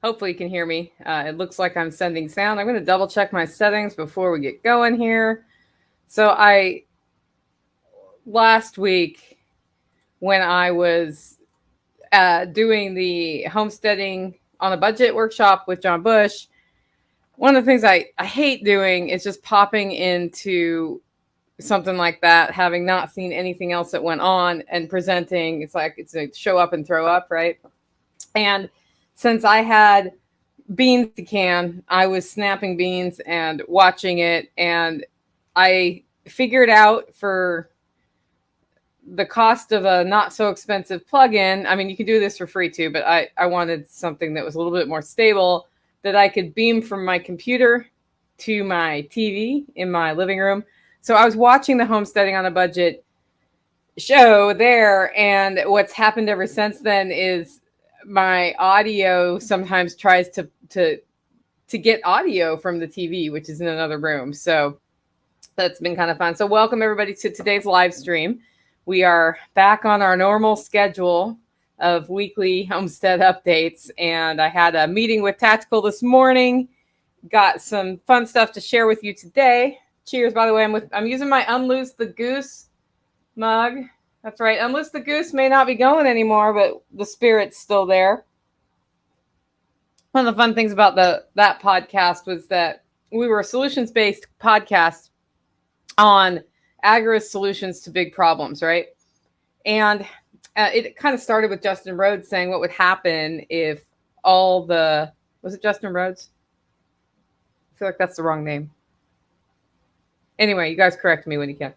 Hopefully you can hear me. It looks like I'm sending sound. I'm going to double check my settings before we get going here. So last week when I was doing the homesteading on a budget workshop with John Bush, one of the things I hate doing is just popping into something like that, having not seen anything else that went on and presenting. It's like it's a show up and throw up, right? And since I had beans to can, I was snapping beans and watching it, and I figured out for the cost of a not so expensive plugin. I mean, you can do this for free too, but I wanted something that was a little bit more stable, that I could beam from my computer to my TV in my living room. So I was watching the Homesteading on a Budget show there, and what's happened ever since then is my audio sometimes tries to get audio from the TV, which is in another room. So that's been kind of fun. So welcome everybody to today's live stream. We are back on our normal schedule of weekly homestead updates, and I had a meeting with Tactical this morning. Got some fun stuff to share with you today. Cheers, by the way. I'm using my Unloose the Goose mug. That's right. Unloose the Goose may not be going anymore, but the spirit's still there. One of the fun things about that podcast was that we were a solutions-based podcast on agorist solutions to big problems, right? And it kind of started with Justin Rhodes saying what would happen if was it Justin Rhodes? I feel like that's the wrong name. Anyway, you guys correct me when you can.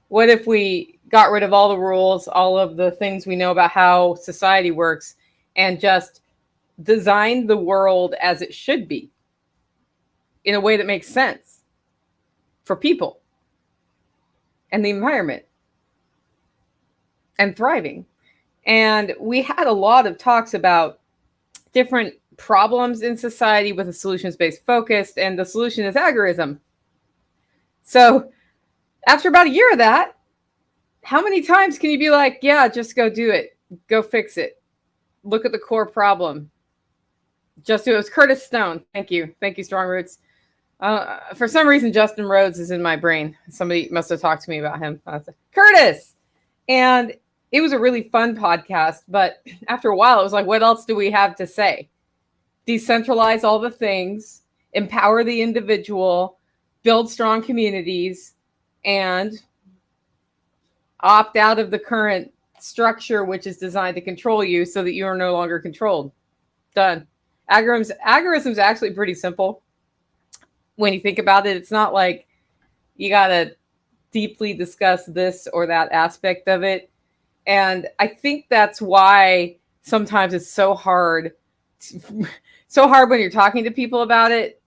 What if we got rid of all the rules, all of the things we know about how society works, and just designed the world as it should be in a way that makes sense for people and the environment and thriving? And we had a lot of talks about different problems in society with a solutions-based focus, and the solution is agorism. So after about a year of that, how many times can you be like, yeah, just go do it, go fix it, look at the core problem, just do it? It was Curtis Stone. Thank you, Strong Roots. For some reason, Justin Rhodes is in my brain. Somebody must have talked to me about him. Curtis! And it was a really fun podcast, but after a while, it was like, what else do we have to say? Decentralize all the things, empower the individual, build strong communities, and opt out of the current structure, which is designed to control you so that you are no longer controlled. Done. Agorism is actually pretty simple. When you think about it, it's not like you got to deeply discuss this or that aspect of it. And I think that's why sometimes it's so hard when you're talking to people about it,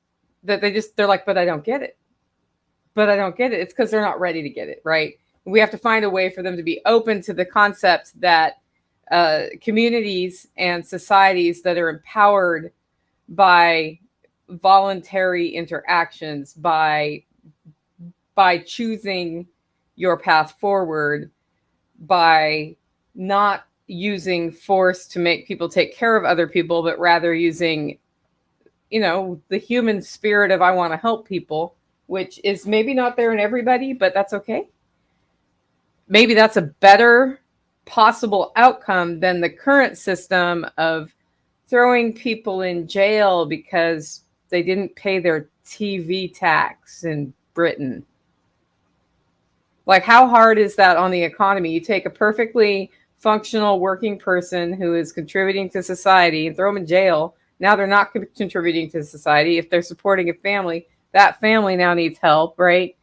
that they're like, but I don't get it. It's because they're not ready to get it, right? We have to find a way for them to be open to the concept that communities and societies that are empowered by voluntary interactions, by choosing your path forward, by not using force to make people take care of other people, but rather using, the human spirit of I want to help people, which is maybe not there in everybody, but that's okay. Maybe that's a better possible outcome than the current system of throwing people in jail because they didn't pay their TV tax in Britain. Like, how hard is that on the economy? You take a perfectly functional working person who is contributing to society and throw them in jail. Now they're not contributing to society. If they're supporting a family, that family now needs help, right?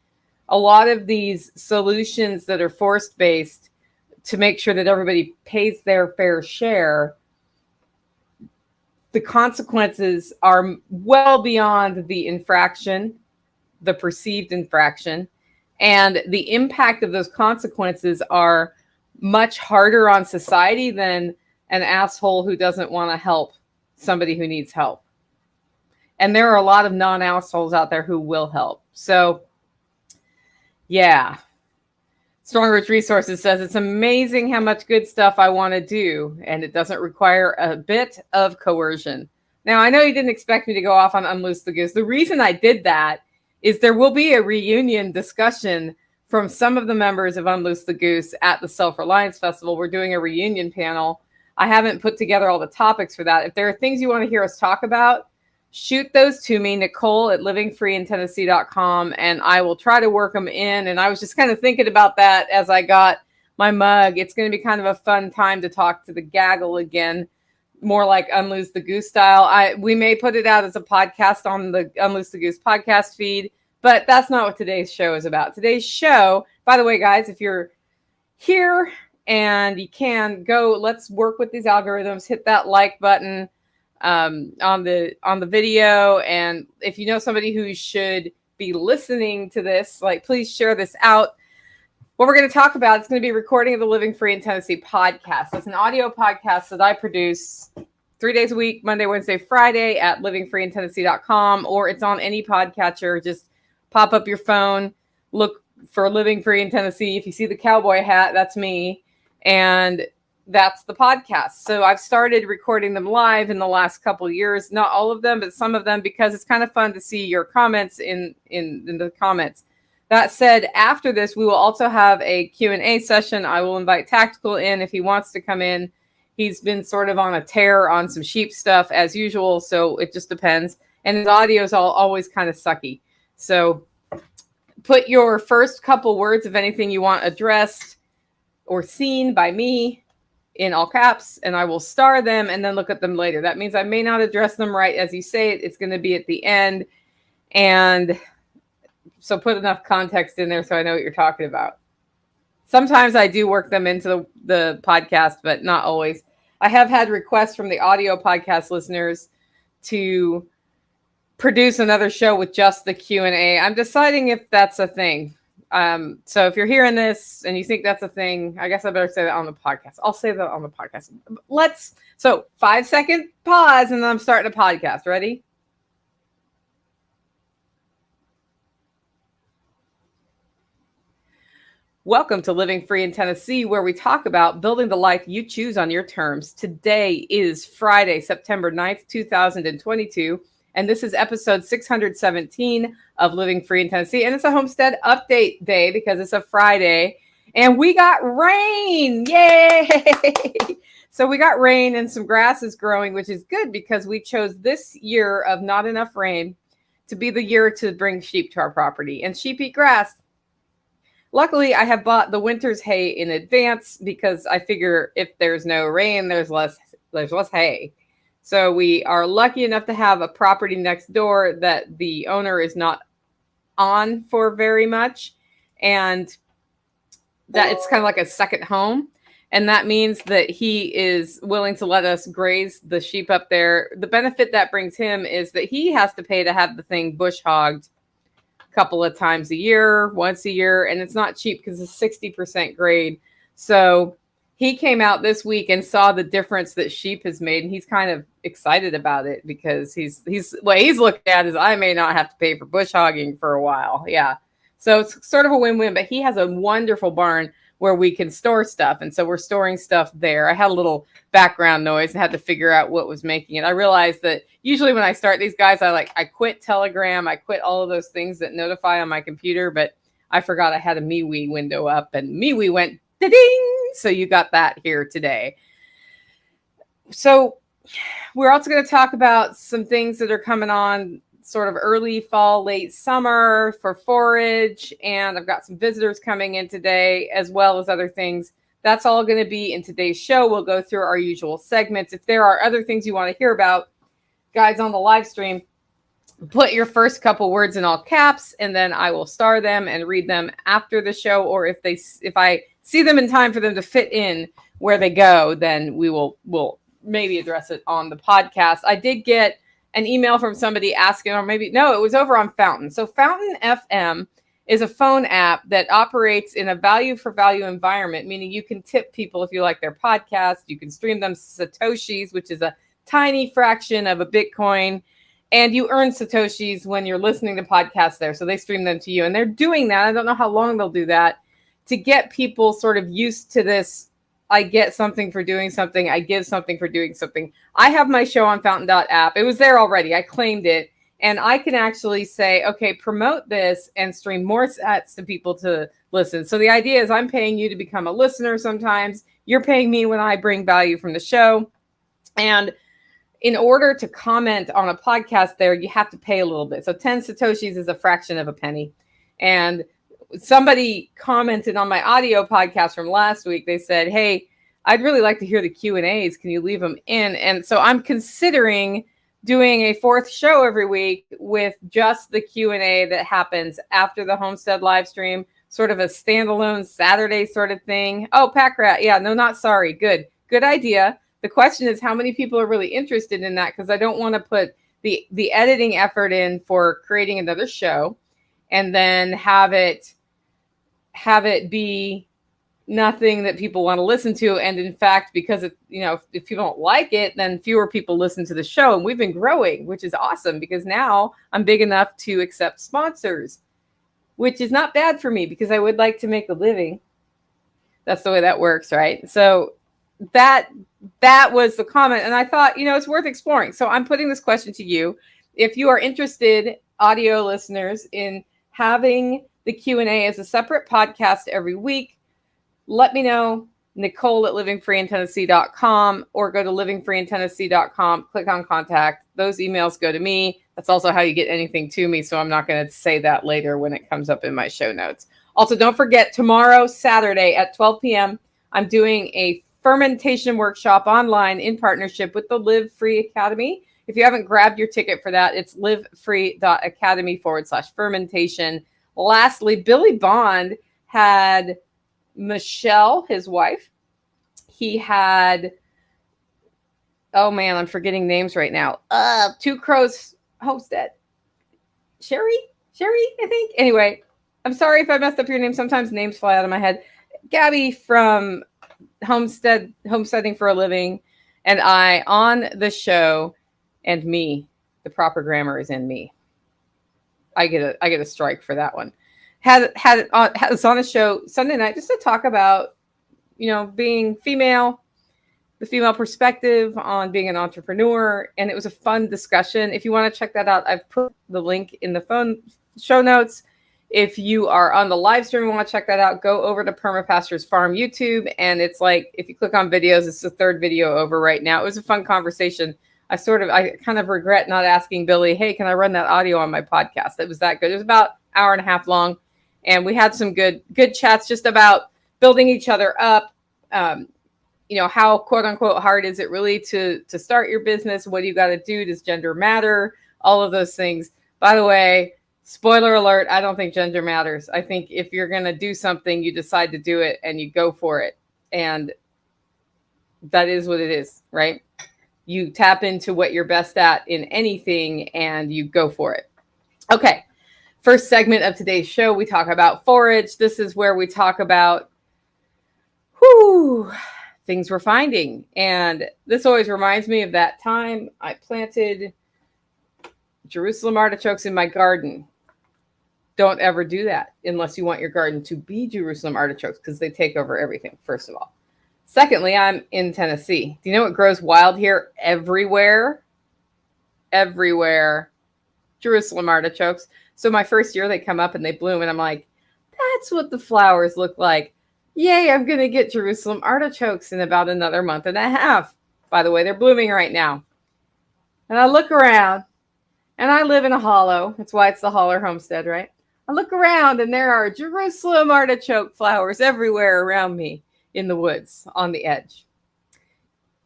A lot of these solutions that are force-based to make sure that everybody pays their fair share, the consequences are well beyond the infraction, the perceived infraction, and the impact of those consequences are much harder on society than an asshole who doesn't want to help somebody who needs help. And there are a lot of non-assholes out there who will help. So, yeah. Strong Roots Resources says, it's amazing how much good stuff I want to do, and it doesn't require a bit of coercion. Now, I know you didn't expect me to go off on Unloose the Goose. The reason I did that is there will be a reunion discussion from some of the members of Unloose the Goose at the Self-Reliance Festival. We're doing a reunion panel. I haven't put together all the topics for that. If there are things you want to hear us talk about, shoot those to me, Nicole at livingfreeintennessee.com, and I will try to work them in. And I was just kind of thinking about that as I got my mug. It's going to be kind of a fun time to talk to the gaggle again, more like Unloose the Goose style. We may put it out as a podcast on the Unloose the Goose podcast feed, but that's not what today's show is about. Today's show, by the way, guys, if you're here and you can go, let's work with these algorithms, hit that like button on the video. And if you know somebody who should be listening to this, like, please share this out. What we're going to talk about is going to be a recording of the Living Free in Tennessee podcast. It's an audio podcast that I produce 3 days a week, Monday, Wednesday, Friday at livingfreeintennessee.com, or it's on any podcatcher. Just pop up your phone, look for Living Free in Tennessee. If you see the cowboy hat, that's me. And that's the podcast. So I've started recording them live in the last couple of years. Not all of them, but some of them, because it's kind of fun to see your comments in the comments. That said, after this, we will also have a Q&A session. I will invite Tactical in if he wants to come in. He's been sort of on a tear on some sheep stuff as usual, so it just depends. And his audio is always kind of sucky. So put your first couple words of anything you want addressed or seen by me in all caps, and I will star them and then look at them later. That means I may not address them right as you say it. It's going to be at the end. And so put enough context in there so I know what you're talking about. Sometimes I do work them into the podcast, but not always. I have had requests from the audio podcast listeners to produce another show with just the Q&A. I'm deciding if that's a thing. So if you're hearing this and you think that's a thing, I guess I better say that on the podcast. I'll say that on the podcast. So 5-second pause and then I'm starting a podcast. Ready? Welcome to Living Free in Tennessee, where we talk about building the life you choose on your terms. Today is Friday, September 9th, 2022. And this is episode 617 of Living Free in Tennessee. And it's a homestead update day because it's a Friday. And we got rain. Yay! So we got rain and some grass is growing, which is good because we chose this year of not enough rain to be the year to bring sheep to our property. And sheep eat grass. Luckily, I have bought the winter's hay in advance because I figure if there's no rain, there's less hay. So we are lucky enough to have a property next door that the owner is not on for very much. And that it's kind of like a second home. And that means that he is willing to let us graze the sheep up there. The benefit that brings him is that he has to pay to have the thing bush hogged a couple of times a year, once a year. And it's not cheap because it's 60% grade. So he came out this week and saw the difference that sheep has made, and he's kind of excited about it because he's what he's looking at is I may not have to pay for bush hogging for a while. Yeah. So it's sort of a win-win, but he has a wonderful barn where we can store stuff. And so we're storing stuff there. I had a little background noise and had to figure out what was making it. I realized that usually when I start these guys, I quit Telegram. I quit all of those things that notify on my computer, but I forgot I had a MeWe window up and MeWe went da-ding. So you got that here today. So we're also going to talk about some things that are coming on sort of early fall, late summer for forage. And I've got some visitors coming in today, as well as other things. That's all going to be in today's show. We'll go through our usual segments. If there are other things you want to hear about, guys, on the live stream, put your first couple words in all caps, and then I will star them and read them after the show. Or if I see them in time for them to fit in where they go, then we'll maybe address it on the podcast. I did get an email from somebody asking, or maybe, no, it was over on Fountain. So Fountainfm is a phone app that operates in a value for value environment, meaning you can tip people if you like their podcast. You can stream them Satoshis, which is a tiny fraction of a Bitcoin. And you earn Satoshis when you're listening to podcasts there. So they stream them to you. And they're doing that. I don't know how long they'll do that, to get people sort of used to this I get something for doing something. I give something for doing something. I have my show on Fountain.app. It was there already. I claimed it. And I can actually say, okay, promote this and stream more sets to people to listen. So the idea is I'm paying you to become a listener sometimes. You're paying me when I bring value from the show. And in order to comment on a podcast there, you have to pay a little bit. So 10 Satoshis is a fraction of a penny. And somebody commented on my audio podcast from last week. They said, hey, I'd really like to hear the Q&As. Can you leave them in? And so I'm considering doing a fourth show every week with just the Q&A that happens after the Homestead live stream, sort of a standalone Saturday sort of thing. Oh, Pack Rat. Yeah, no, not sorry. Good idea. The question is how many people are really interested in that, because I don't want to put the editing effort in for creating another show and then have it be nothing that people want to listen to. And in fact, because if people don't like it, then fewer people listen to the show. And we've been growing, which is awesome, because now I'm big enough to accept sponsors, which is not bad for me because I would like to make a living. That's the way that works, right? So that was the comment. And I thought, it's worth exploring. So I'm putting this question to you. If you are interested, audio listeners, in having the Q&A as a separate podcast every week, let me know, Nicole at livingfreeintennessee.com, or go to livingfreeintennessee.com, click on contact. Those emails go to me. That's also how you get anything to me. So I'm not going to say that later when it comes up in my show notes. Also, don't forget, tomorrow, Saturday at 12 p.m., I'm doing a fermentation workshop online in partnership with the LiveFree.Academy. If you haven't grabbed your ticket for that, it's LiveFree.Academy/fermentation. Lastly, Billy Bond had Michelle, his wife. He had, oh man, I'm forgetting names right now. Two Crows Homestead. Sherry, I think. Anyway, I'm sorry if I messed up your name. Sometimes names fly out of my head. Gabby from Homesteading for a Living, and I on the show, and me. The proper grammar is in me. I get a strike for that one. Had us on a show Sunday night just to talk about, being female, the female perspective on being an entrepreneur. And it was a fun discussion. If you want to check that out, I've put the link in the show notes. If you are on the live stream and want to check that out, go over to Permapastures Farm YouTube. And it's like, if you click on videos, it's the third video over right now. It was a fun conversation. I kind of regret not asking Billy, hey, can I run that audio on my podcast? It was that good. It was about an hour and a half long. And we had some good chats just about building each other up. How quote unquote hard is it really to start your business? What do you got to do? Does gender matter? All of those things. By the way, spoiler alert, I don't think gender matters. I think if you're going to do something, you decide to do it and you go for it. And that is what it is, right? You tap into what you're best at in anything and you go for it. Okay. First segment of today's show, we talk about forage. This is where we talk about things we're finding. And this always reminds me of that time I planted Jerusalem artichokes in my garden. Don't ever do that unless you want your garden to be Jerusalem artichokes, because they take over everything, first of all. Secondly, I'm in Tennessee. Do you know what grows wild here? Everywhere. Jerusalem artichokes. So my first year, they come up and they bloom, and I'm like, that's what the flowers look like. Yay, I'm going to get Jerusalem artichokes in about another month and a half. By the way, they're blooming right now. And I look around, and I live in a hollow. That's why it's the Holler Homestead, right? I look around, and there are Jerusalem artichoke flowers everywhere around me in the woods on the edge.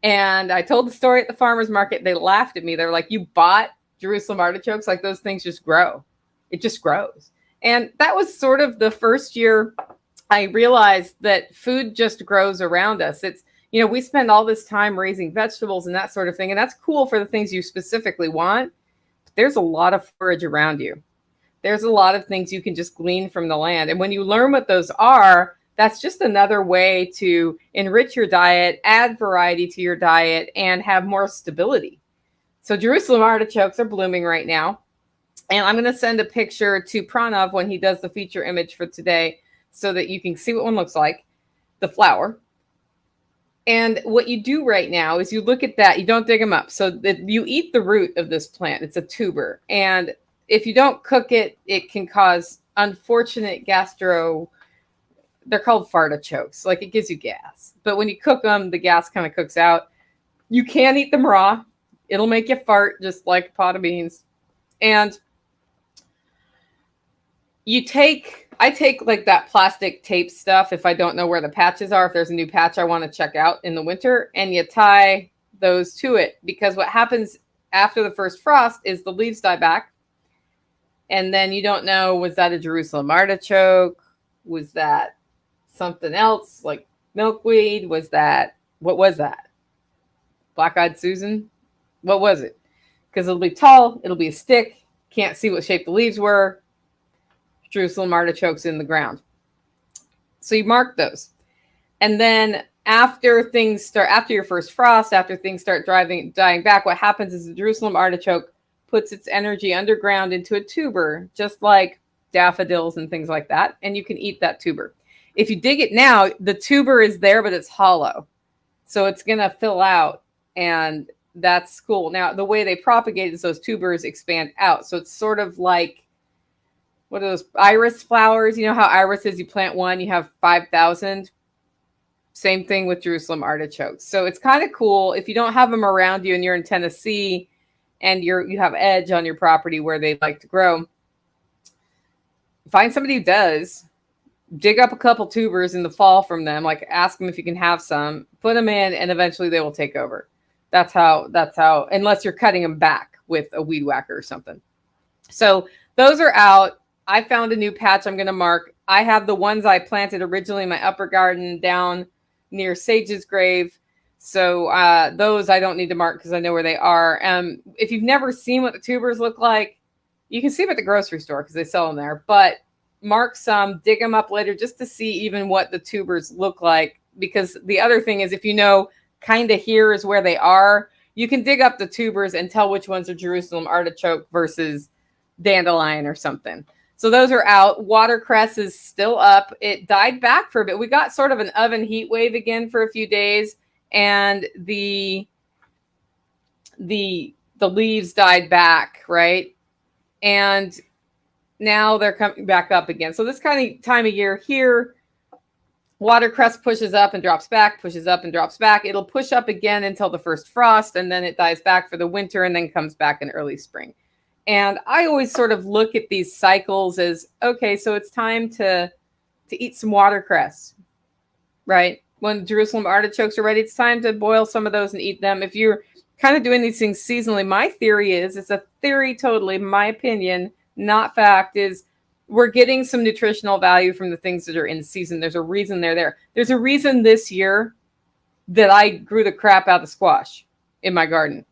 And I told the story at the farmer's market. They laughed at me. They're like, you bought Jerusalem artichokes? Like, those things just grow. It just grows. And that was sort of the first year I realized that food just grows around us. It's, we spend all this time raising vegetables and that sort of thing. And that's cool for the things you specifically want. But there's a lot of forage around you. There's a lot of things you can just glean from the land. And when you learn what those are, that's just another way to enrich your diet, add variety to your diet, and have more stability. So Jerusalem artichokes are blooming right now. And I'm going to send a picture to Pranav when he does the feature image for today so that you can see what one looks like, the flower. And what you do right now is you look at that, you don't dig them up. So that you eat the root of this plant. It's a tuber. And if you don't cook it, it can cause unfortunate they're called fartichokes. Like, it gives you gas. But when you cook them, the gas kind of cooks out. You can eat them raw. It'll make you fart just like a pot of beans. And I take like that plastic tape stuff if I don't know where the patches are. If there's a new patch I want to check out in the winter, and you tie those to it, because what happens after the first frost is the leaves die back. And then you don't know, was that a Jerusalem artichoke? Was that something else like milkweed? What was that? Black-eyed Susan? What was it? Because it'll be tall, it'll be a stick, can't see what shape the leaves were. Jerusalem artichokes in the ground. So you mark those. And then after your first frost, after things start dying back, what happens is the Jerusalem artichoke puts its energy underground into a tuber, just like daffodils and things like that. And you can eat that tuber. If you dig it now, the tuber is there, but it's hollow. So it's going to fill out, and that's cool. Now, the way they propagate is those tubers expand out. So it's sort of like, what are those iris flowers? You know how irises, you plant one, you have 5,000. Same thing with Jerusalem artichokes. So it's kind of cool if you don't have them around you and you're in Tennessee and you have edge on your property where they like to grow. Find somebody who does. Dig up a couple tubers in the fall from them. Like, ask them if you can have some. Put them in, and eventually they will take over. That's how. Unless you're cutting them back with a weed whacker or something. So those are out. I found a new patch I'm going to mark. I have the ones I planted originally in my upper garden down near Sage's grave. So those I don't need to mark because I know where they are. If you've never seen what the tubers look like, you can see them at the grocery store because they sell them there. But mark some, dig them up later just to see even what the tubers look like. Because the other thing is, if you know kind of here is where they are, you can dig up the tubers and tell which ones are Jerusalem artichoke versus dandelion or something. So those are out. Watercress is still up. It died back for a bit. We got sort of an oven heat wave again for a few days, and the leaves died back, right? And now they're coming back up again. So this kind of time of year here, watercress pushes up and drops back, pushes up and drops back. It'll push up again until the first frost, and then it dies back for the winter and then comes back in early spring. And I always sort of look at these cycles as, okay, so it's time to eat some watercress, right? When Jerusalem artichokes are ready, it's time to boil some of those and eat them. If you're kind of doing these things seasonally, my theory is, it's a theory totally, my opinion, not fact, is we're getting some nutritional value from the things that are in season. There's a reason they're there. There's a reason this year that I grew the crap out of squash in my garden.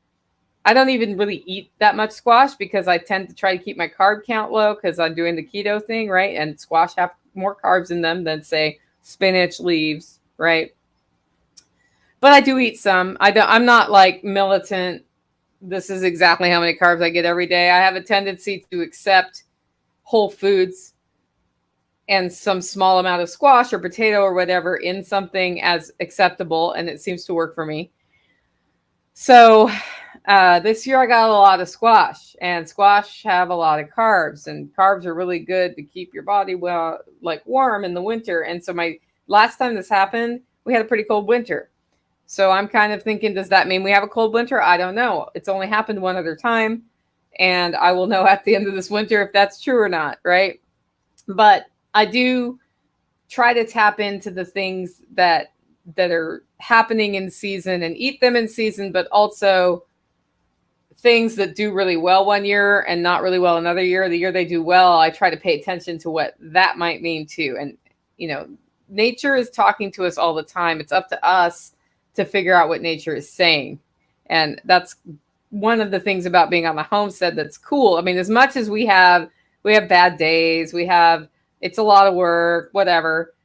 I don't even really eat that much squash because I tend to try to keep my carb count low because I'm doing the keto thing, right? And squash have more carbs in them than, say, spinach, leaves, right? But I do eat some. I'm not like militant. This is exactly how many carbs I get every day. I have a tendency to accept whole foods and some small amount of squash or potato or whatever in something as acceptable, and it seems to work for me. So this year I got a lot of squash, and squash have a lot of carbs, and carbs are really good to keep your body warm in the winter. And so my last time this happened, we had a pretty cold winter. So I'm kind of thinking, does that mean we have a cold winter? I don't know. It's only happened one other time, and I will know at the end of this winter if that's true or not, right? But I do try to tap into the things that are happening in season and eat them in season, but also things that do really well one year and not really well another year. The year they do well, I try to pay attention to what that might mean too. And, nature is talking to us all the time. It's up to us to figure out what nature is saying. And that's one of the things about being on the homestead that's cool. I mean, as much as we have bad days, it's a lot of work, whatever.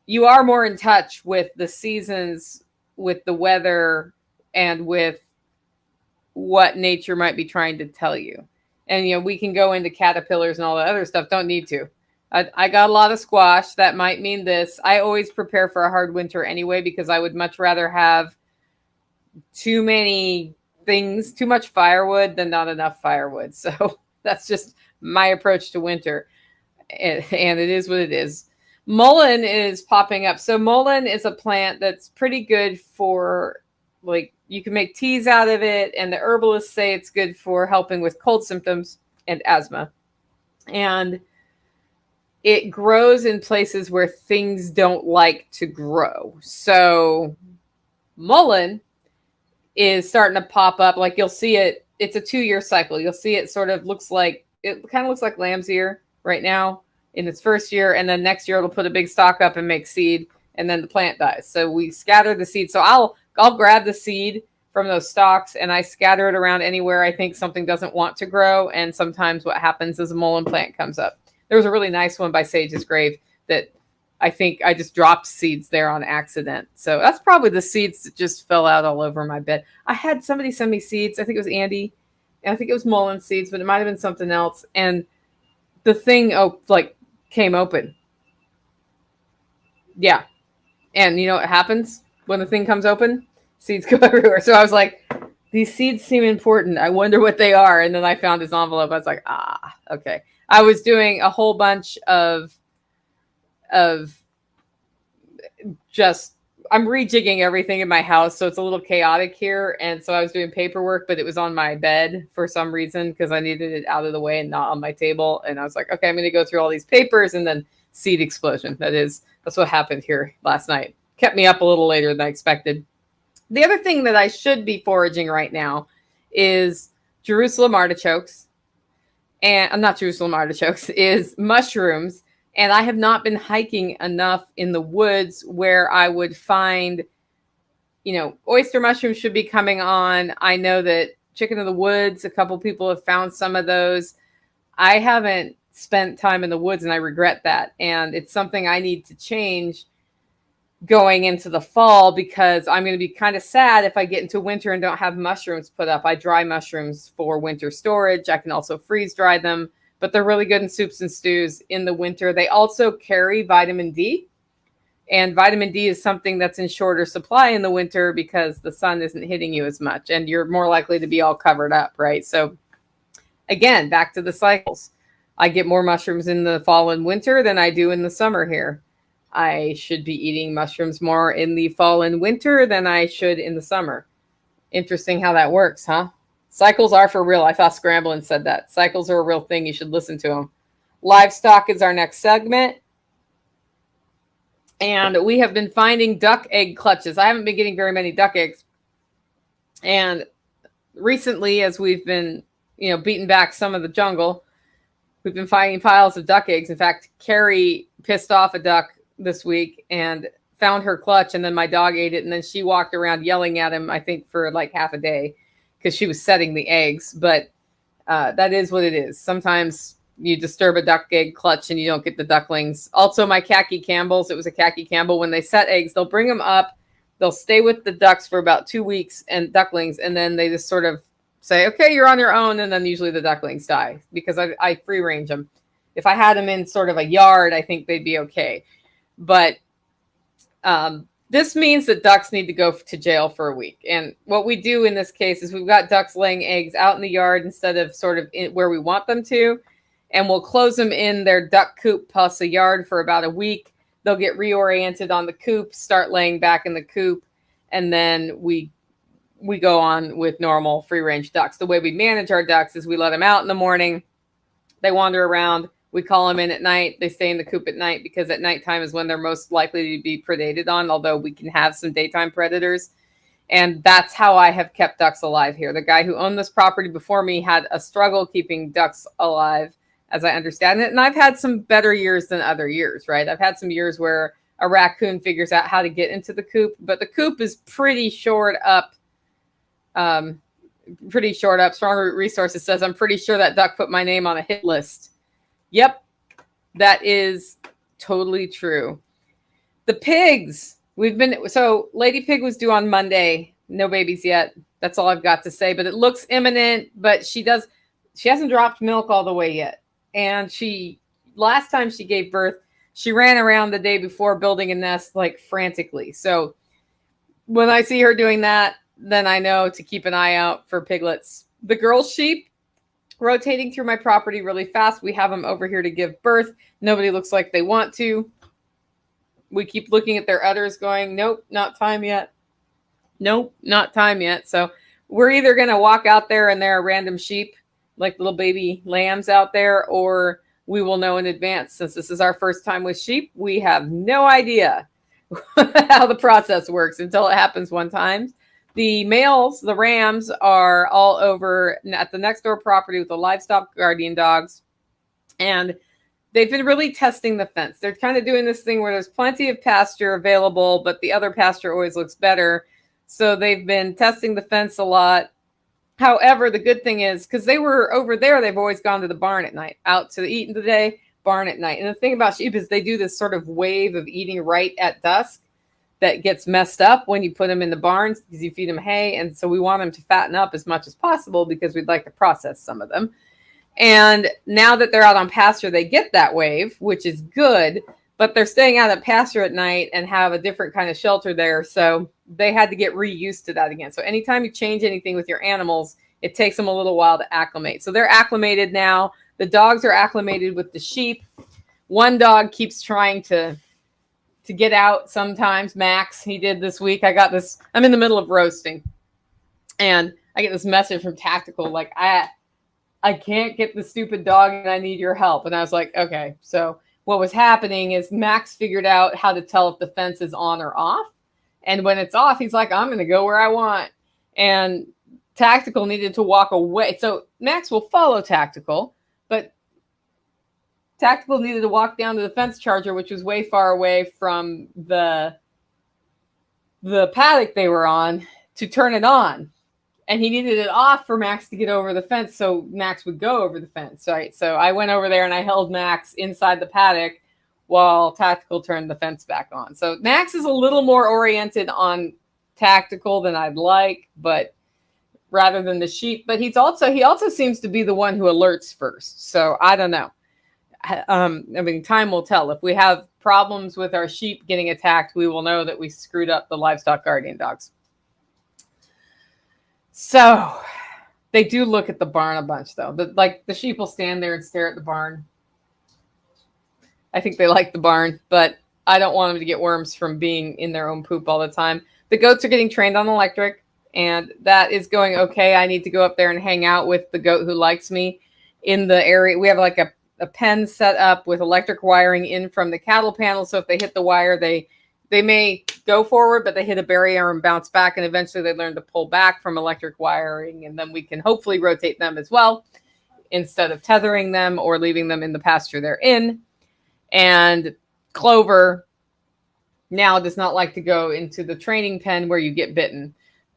You are more in touch with the seasons, with the weather, and with what nature might be trying to tell you. And, we can go into caterpillars and all that other stuff. Don't need to. I got a lot of squash. That might mean this. I always prepare for a hard winter anyway, because I would much rather have too many things, too much firewood than not enough firewood. So that's just my approach to winter. And it is what it is. Mullien is popping up. So mullien is a plant that's pretty good for, like, you can make teas out of it, and the herbalists say it's good for helping with cold symptoms and asthma. And it grows in places where things don't like to grow. So mullien is starting to pop up. Like, you'll see it. It's a 2-year cycle. You'll see it sort of looks like lamb's ear right now in its first year. And then next year it'll put a big stalk up and make seed. And then the plant dies. So we scatter the seed. So I'll grab the seed from those stalks and I scatter it around anywhere I think something doesn't want to grow. And sometimes what happens is a mullien plant comes up. There was a really nice one by Sage's Grave that I think I just dropped seeds there on accident. So that's probably the seeds that just fell out all over my bed. I had somebody send me seeds. I think it was Andy. And I think it was mullien seeds, but it might have been something else. And the thing came open. Yeah. And you know what happens when the thing comes open? Seeds go everywhere. So I was like, these seeds seem important. I wonder what they are. And then I found this envelope. I was like, okay. I was doing a whole bunch of just, I'm rejigging everything in my house. So it's a little chaotic here. And so I was doing paperwork, but it was on my bed for some reason because I needed it out of the way and not on my table. And I was like, okay, I'm going to go through all these papers, and then seed explosion. That's what happened here last night. Kept me up a little later than I expected. The other thing that I should be foraging right now is Jerusalem artichokes. And not Jerusalem artichokes, is mushrooms. And I have not been hiking enough in the woods where I would find, oyster mushrooms should be coming on. I know that chicken of the woods, a couple people have found some of those. I haven't spent time in the woods and I regret that. And it's something I need to change going into the fall, because I'm going to be kind of sad if I get into winter and don't have mushrooms put up. I dry mushrooms for winter storage. I can also freeze dry them, but they're really good in soups and stews in the winter. They also carry vitamin D, and vitamin D is something that's in shorter supply in the winter because the sun isn't hitting you as much and you're more likely to be all covered up, right? So again, back to the cycles. I get more mushrooms in the fall and winter than I do in the summer here. I should be eating mushrooms more in the fall and winter than I should in the summer. Interesting how that works, huh? Cycles are for real. I thought Scramblin' said that. Cycles are a real thing. You should listen to them. Livestock is our next segment. And we have been finding duck egg clutches. I haven't been getting very many duck eggs. And recently, as we've been, beating back some of the jungle, we've been finding piles of duck eggs. In fact, Carrie pissed off a duck this week and found her clutch, and then my dog ate it, and then she walked around yelling at him, I think, for like half a day because she was setting the eggs. But that is what it is. Sometimes you disturb a duck egg clutch and you don't get the ducklings. Also, my khaki Campbells, it was a khaki Campbell. When they set eggs, they'll bring them up, they'll stay with the ducks for about 2 weeks, and ducklings, and then they just sort of say, okay, you're on your own, and then usually the ducklings die because I free range them. If I had them in sort of a yard, I think they'd be okay. But this means that ducks need to go to jail for a week. And what we do in this case is we've got ducks laying eggs out in the yard instead of sort of where we want them to. And we'll close them in their duck coop plus a yard for about a week. They'll get reoriented on the coop, start laying back in the coop. And then we go on with normal free range ducks. The way we manage our ducks is we let them out in the morning. They wander around. We call them in at night. They stay in the coop at night because at nighttime is when they're most likely to be predated on, although we can have some daytime predators. And that's how I have kept ducks alive here. The guy who owned this property before me had a struggle keeping ducks alive, as I understand it. And I've had some better years than other years, right? I've had some years where a raccoon figures out how to get into the coop, but the coop is pretty shored up. Strong Root Resources says, I'm pretty sure that duck put my name on a hit list. Yep, that is totally true. The pigs, so Lady Pig was due on Monday. No babies yet. That's all I've got to say, but it looks imminent, but she hasn't dropped milk all the way yet. And she last time she gave birth, she ran around the day before building a nest like frantically. So when I see her doing that, then I know to keep an eye out for piglets. The girl sheep rotating through my property really fast. We have them over here to give birth. Nobody looks like they want to. We keep looking at their udders going, nope, not time yet. Nope, not time yet. So we're either going to walk out there and there are random sheep, like little baby lambs out there, or we will know in advance. Since this is our first time with sheep, we have no idea how the process works until it happens one time. The males, the rams, are all over at the next door property with the livestock guardian dogs. And they've been really testing the fence. They're kind of doing this thing where there's plenty of pasture available, but the other pasture always looks better. So they've been testing the fence a lot. However, the good thing is, because they were over there, they've always gone to the barn at night, out to eat in the day, barn at night. And the thing about sheep is they do this sort of wave of eating right at dusk that gets messed up when you put them in the barns because you feed them hay. And so we want them to fatten up as much as possible because we'd like to process some of them. And now that they're out on pasture, they get that wave, which is good, but they're staying out at pasture at night and have a different kind of shelter there. So they had to get reused to that again. So anytime you change anything with your animals, it takes them a little while to acclimate. So they're acclimated now. The dogs are acclimated with the sheep. One dog keeps trying to get out sometimes. Max, he did this week. I'm in the middle of roasting and I get this message from Tactical, like, I can't get the stupid dog and I need your help. And I was like, okay. So what was happening is Max figured out how to tell if the fence is on or off. And when it's off, he's like, I'm going to go where I want. And Tactical needed to walk away. So Max will follow Tactical, but Tactical needed to walk down to the fence charger, which was way far away from the paddock they were on, to turn it on. And he needed it off for Max to get over the fence, so Max would go over the fence. Right? So I went over there and I held Max inside the paddock while Tactical turned the fence back on. So Max is a little more oriented on Tactical than I'd like, but rather than the sheep. But he also seems to be the one who alerts first. So I don't know. Time will tell. If we have problems with our sheep getting attacked, we will know that we screwed up the livestock guardian dogs. So they do look at the barn a bunch, though. The sheep will stand there and stare at the barn. I think they like the barn, but I don't want them to get worms from being in their own poop all the time. The goats are getting trained on electric, and that is going okay. I need to go up there and hang out with the goat who likes me in the area. We have like a pen set up with electric wiring in from the cattle panel. So if they hit the wire, they may go forward, but they hit a barrier and bounce back. And eventually they learn to pull back from electric wiring. And then we can hopefully rotate them as well instead of tethering them or leaving them in the pasture they're in. And Clover now does not like to go into the training pen where you get bitten.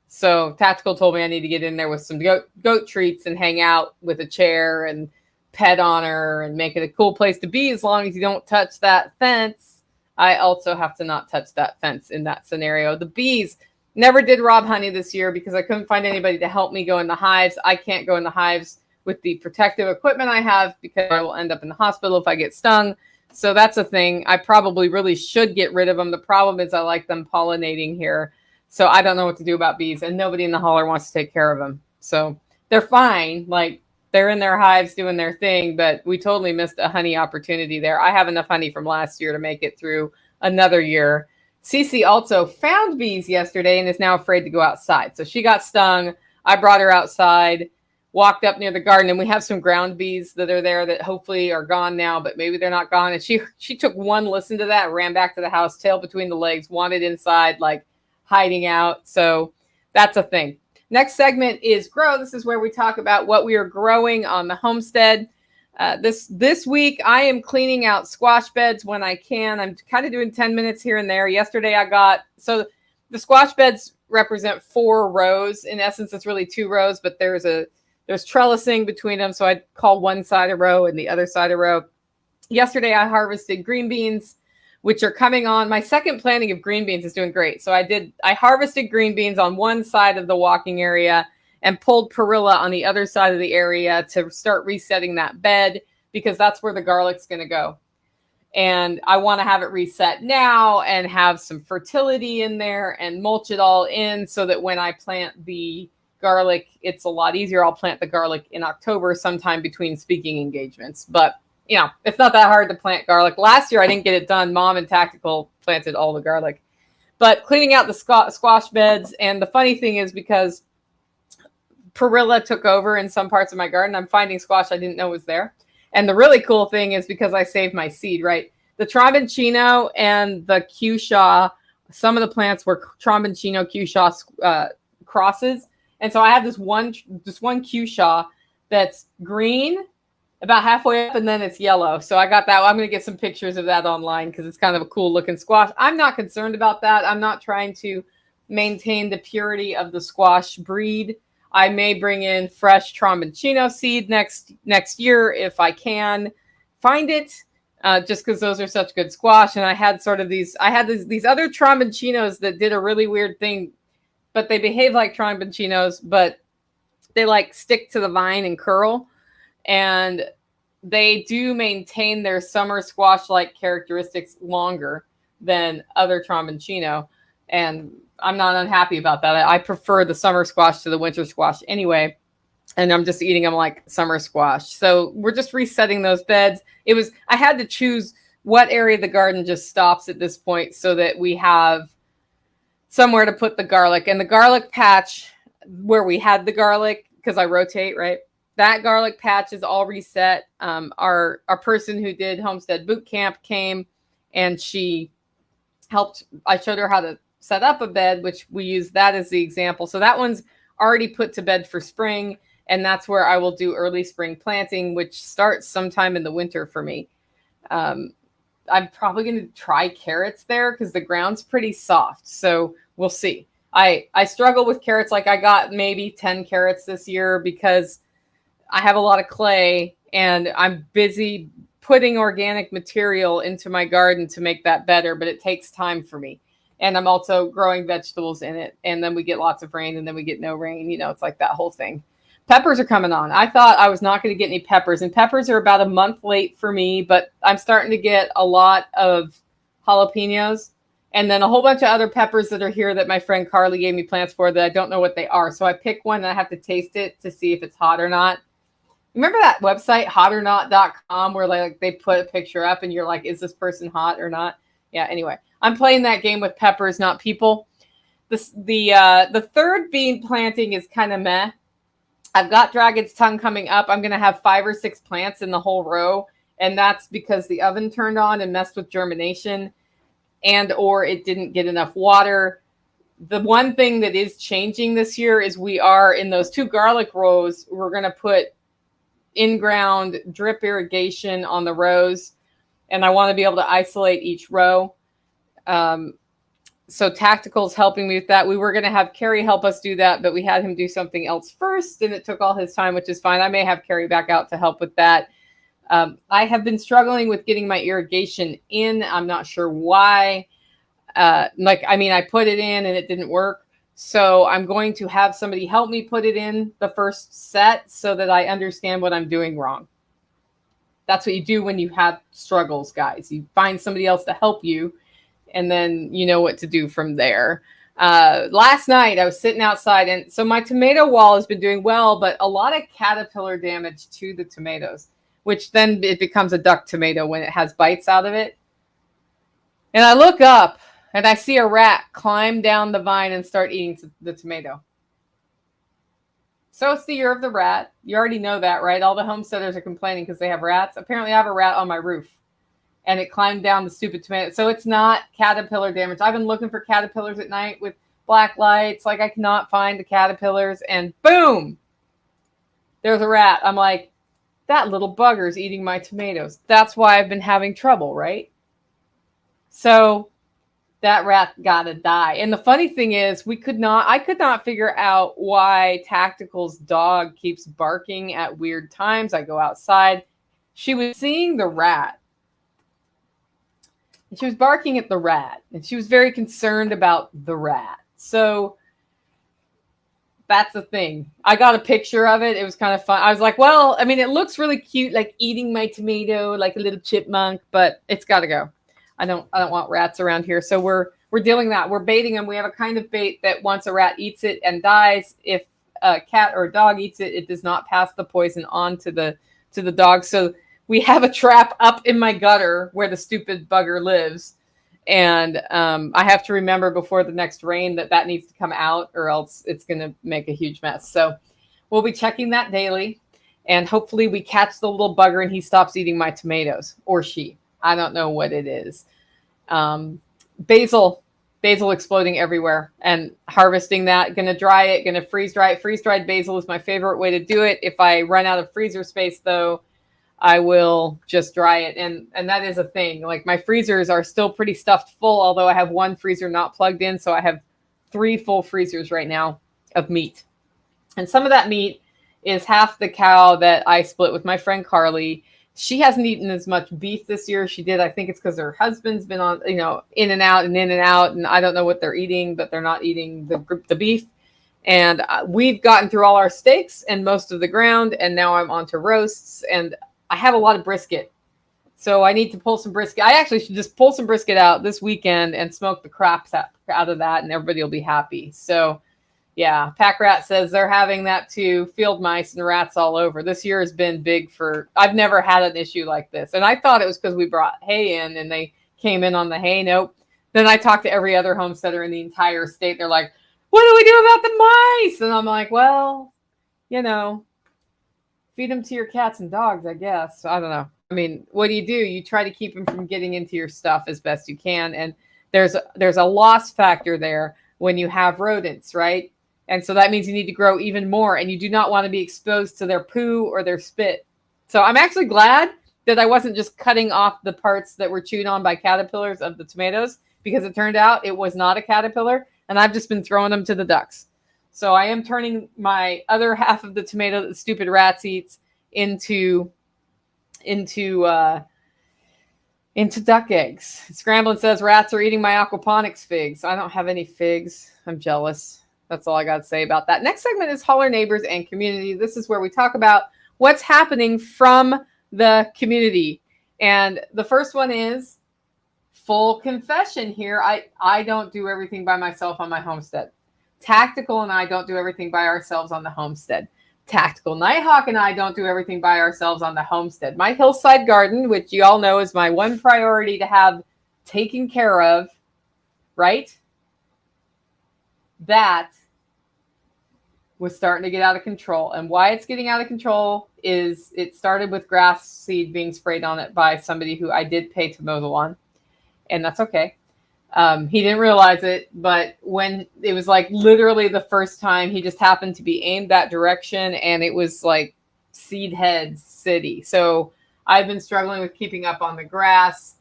So Tactical told me I need to get in there with some goat treats and hang out with a chair and pet on her and make it a cool place to be as long as you don't touch that fence. I also have to not touch that fence in that scenario. The bees never did rob honey this year because I couldn't find anybody to help me go in the hives. I can't go in the hives with the protective equipment I have because I will end up in the hospital if I get stung. So that's a thing. I probably really should get rid of them. The problem is I like them pollinating here. So I don't know what to do about bees, and nobody in the holler wants to take care of them. So they're fine. Like, they're in their hives doing their thing, but we totally missed a honey opportunity there. I have enough honey from last year to make it through another year. Cece also found bees yesterday and is now afraid to go outside. So she got stung. I brought her outside, walked up near the garden, and we have some ground bees that are there that hopefully are gone now, but maybe they're not gone. And she took one listen to that, ran back to the house, tail between the legs, wanted inside, like hiding out. So that's a thing. Next segment is Grow. This is where we talk about what we are growing on the homestead. This week, I am cleaning out squash beds when I can. I'm kind of doing 10 minutes here and there. Yesterday, so the squash beds represent 4 rows. In essence, it's really 2 rows, but there's trellising between them. So I call one side a row and the other side a row. Yesterday, I harvested green beans, which are coming on. My second planting of green beans is doing great. So I harvested green beans on one side of the walking area and pulled perilla on the other side of the area to start resetting that bed. because that's where the garlic's going to go. And I want to have it reset now and have some fertility in there and mulch it all in so that when I plant the garlic, it's a lot easier. I'll plant the garlic in October, sometime between speaking engagements. But, you know, it's not that hard to plant garlic. Last year, I didn't get it done. Mom and Tactical planted all the garlic. But cleaning out the squash beds. And the funny thing is, because Perilla took over in some parts of my garden, I'm finding squash I didn't know was there. And the really cool thing is, because I saved my seed, right? The Tromboncino and the Cushaw, some of the plants were Tromboncino Cushaw crosses. And so I have this one Cushaw that's green about halfway up, and then it's yellow. So I got that. I'm going to get some pictures of that online because it's kind of a cool looking squash. I'm not concerned about that. I'm not trying to maintain the purity of the squash breed. I may bring in fresh Tromboncino seed next year if I can find it, just because those are such good squash. And I had these other Tromboncinos that did a really weird thing, but they behave like Tromboncinos, but they like stick to the vine and curl. And they do maintain their summer squash-like characteristics longer than other Tromboncino. And I'm not unhappy about that. I prefer the summer squash to the winter squash anyway. And I'm just eating them like summer squash. So we're just resetting those beds. I had to choose what area of the garden just stops at this point so that we have somewhere to put the garlic. And the garlic patch where we had the garlic, because I rotate, right? That garlic patch is all reset. Our person who did Homestead Boot Camp came and she helped. I showed her how to set up a bed, which we use that as the example. So that one's already put to bed for spring. And that's where I will do early spring planting, which starts sometime in the winter for me. I'm probably going to try carrots there because the ground's pretty soft. So we'll see. I struggle with carrots. Like I got maybe 10 carrots this year because I have a lot of clay and I'm busy putting organic material into my garden to make that better, but it takes time for me. And I'm also growing vegetables in it. And then we get lots of rain and then we get no rain. You know, it's like that whole thing. Peppers are coming on. I thought I was not going to get any peppers, and peppers are about a month late for me, but I'm starting to get a lot of jalapenos and then a whole bunch of other peppers that are here that my friend Carly gave me plants for that I don't know what they are. So I pick one and I have to taste it to see if it's hot or not. Remember that website, hotornot.com, where like they put a picture up and you're like, is this person hot or not? Yeah, anyway, I'm playing that game with peppers, not people. The third bean planting is kind of meh. I've got Dragon's Tongue coming up. I'm going to have 5 or 6 plants in the whole row. And that's because the oven turned on and messed with germination and or it didn't get enough water. The one thing that is changing this year is we are in those 2 garlic rows. We're going to put in-ground drip irrigation on the rows. And I want to be able to isolate each row. So Tactical's helping me with that. We were going to have Kerry help us do that, but we had him do something else first, and it took all his time, which is fine. I may have Kerry back out to help with that. I have been struggling with getting my irrigation in. I'm not sure why. I put it in and it didn't work. So I'm going to have somebody help me put it in the first set so that I understand what I'm doing wrong. That's what you do when you have struggles, guys. You find somebody else to help you, and then you know what to do from there. Last night, I was sitting outside, and so my tomato wall has been doing well, but a lot of caterpillar damage to the tomatoes, which then it becomes a duck tomato when it has bites out of it. And I look up, and I see a rat climb down the vine and start eating the tomato. So it's the year of the rat. You already know that, right? All the homesteaders are complaining because they have rats. Apparently, I have a rat on my roof. And it climbed down the stupid tomato. So it's not caterpillar damage. I've been looking for caterpillars at night with black lights. Like I cannot find the caterpillars. And boom, there's a rat. I'm like, that little bugger's eating my tomatoes. That's why I've been having trouble, right? So that rat gotta die. And the funny thing is, I could not figure out why Tactical's dog keeps barking at weird times. I go outside. She was seeing the rat. And she was barking at the rat, and she was very concerned about the rat. So that's the thing. I got a picture of it. It was kind of fun. I was like, well, I mean, it looks really cute, like eating my tomato, like a little chipmunk, but it's got to go. I don't want rats around here. So we're dealing that. We're baiting them. We have a kind of bait that once a rat eats it and dies, if a cat or a dog eats it, it does not pass the poison on to the dog. So we have a trap up in my gutter where the stupid bugger lives. And I have to remember before the next rain that needs to come out, or else it's going to make a huge mess. So we'll be checking that daily. And hopefully we catch the little bugger and he stops eating my tomatoes, or she. I don't know what it is. Basil exploding everywhere, and harvesting that. Going to dry it, going to freeze dry it. Freeze-dried basil is my favorite way to do it. If I run out of freezer space, though, I will just dry it. And that is a thing. Like, my freezers are still pretty stuffed full, although I have one freezer not plugged in. So I have 3 full freezers right now of meat. And some of that meat is half the cow that I split with my friend Carly. She hasn't eaten as much beef this year. She did. I think it's because her husband's been on, in and out. And I don't know what they're eating, but they're not eating the beef. And we've gotten through all our steaks and most of the ground. And now I'm on to roasts, and I have a lot of brisket. So I need to pull some brisket. I actually should just pull some brisket out this weekend and smoke the craps out of that, and everybody will be happy. So yeah, Pack Rat says they're having that too. Field mice and rats all over. This year has been big I've never had an issue like this. And I thought it was because we brought hay in and they came in on the hay. Nope. Then I talked to every other homesteader in the entire state. They're like, what do we do about the mice? And I'm like, well, feed them to your cats and dogs, I guess. I don't know. I mean, what do? You try to keep them from getting into your stuff as best you can. And there's a loss factor there when you have rodents, right? And so that means you need to grow even more, and you do not want to be exposed to their poo or their spit. So I'm actually glad that I wasn't just cutting off the parts that were chewed on by caterpillars of the tomatoes, because it turned out it was not a caterpillar, and I've just been throwing them to the ducks. So I am turning my other half of the tomato that the stupid rats eats into duck eggs. Scramblin' says rats are eating my aquaponics figs. I don't have any figs. I'm jealous. That's all I got to say about that. Next segment is Holler Neighbors and Community. This is where we talk about what's happening from the community. And the first one is full confession here. I don't do everything by myself on my homestead. Tactical and I don't do everything by ourselves on the homestead. Tactical Nighthawk and I don't do everything by ourselves on the homestead. My Hillside Garden, which you all know is my one priority to have taken care of, right? That was starting to get out of control. And why it's getting out of control is it started with grass seed being sprayed on it by somebody who I did pay to mow the lawn. And that's okay. He didn't realize it, but when it was like literally the first time, he just happened to be aimed that direction, and it was like seed head city. So I've been struggling with keeping up on the grass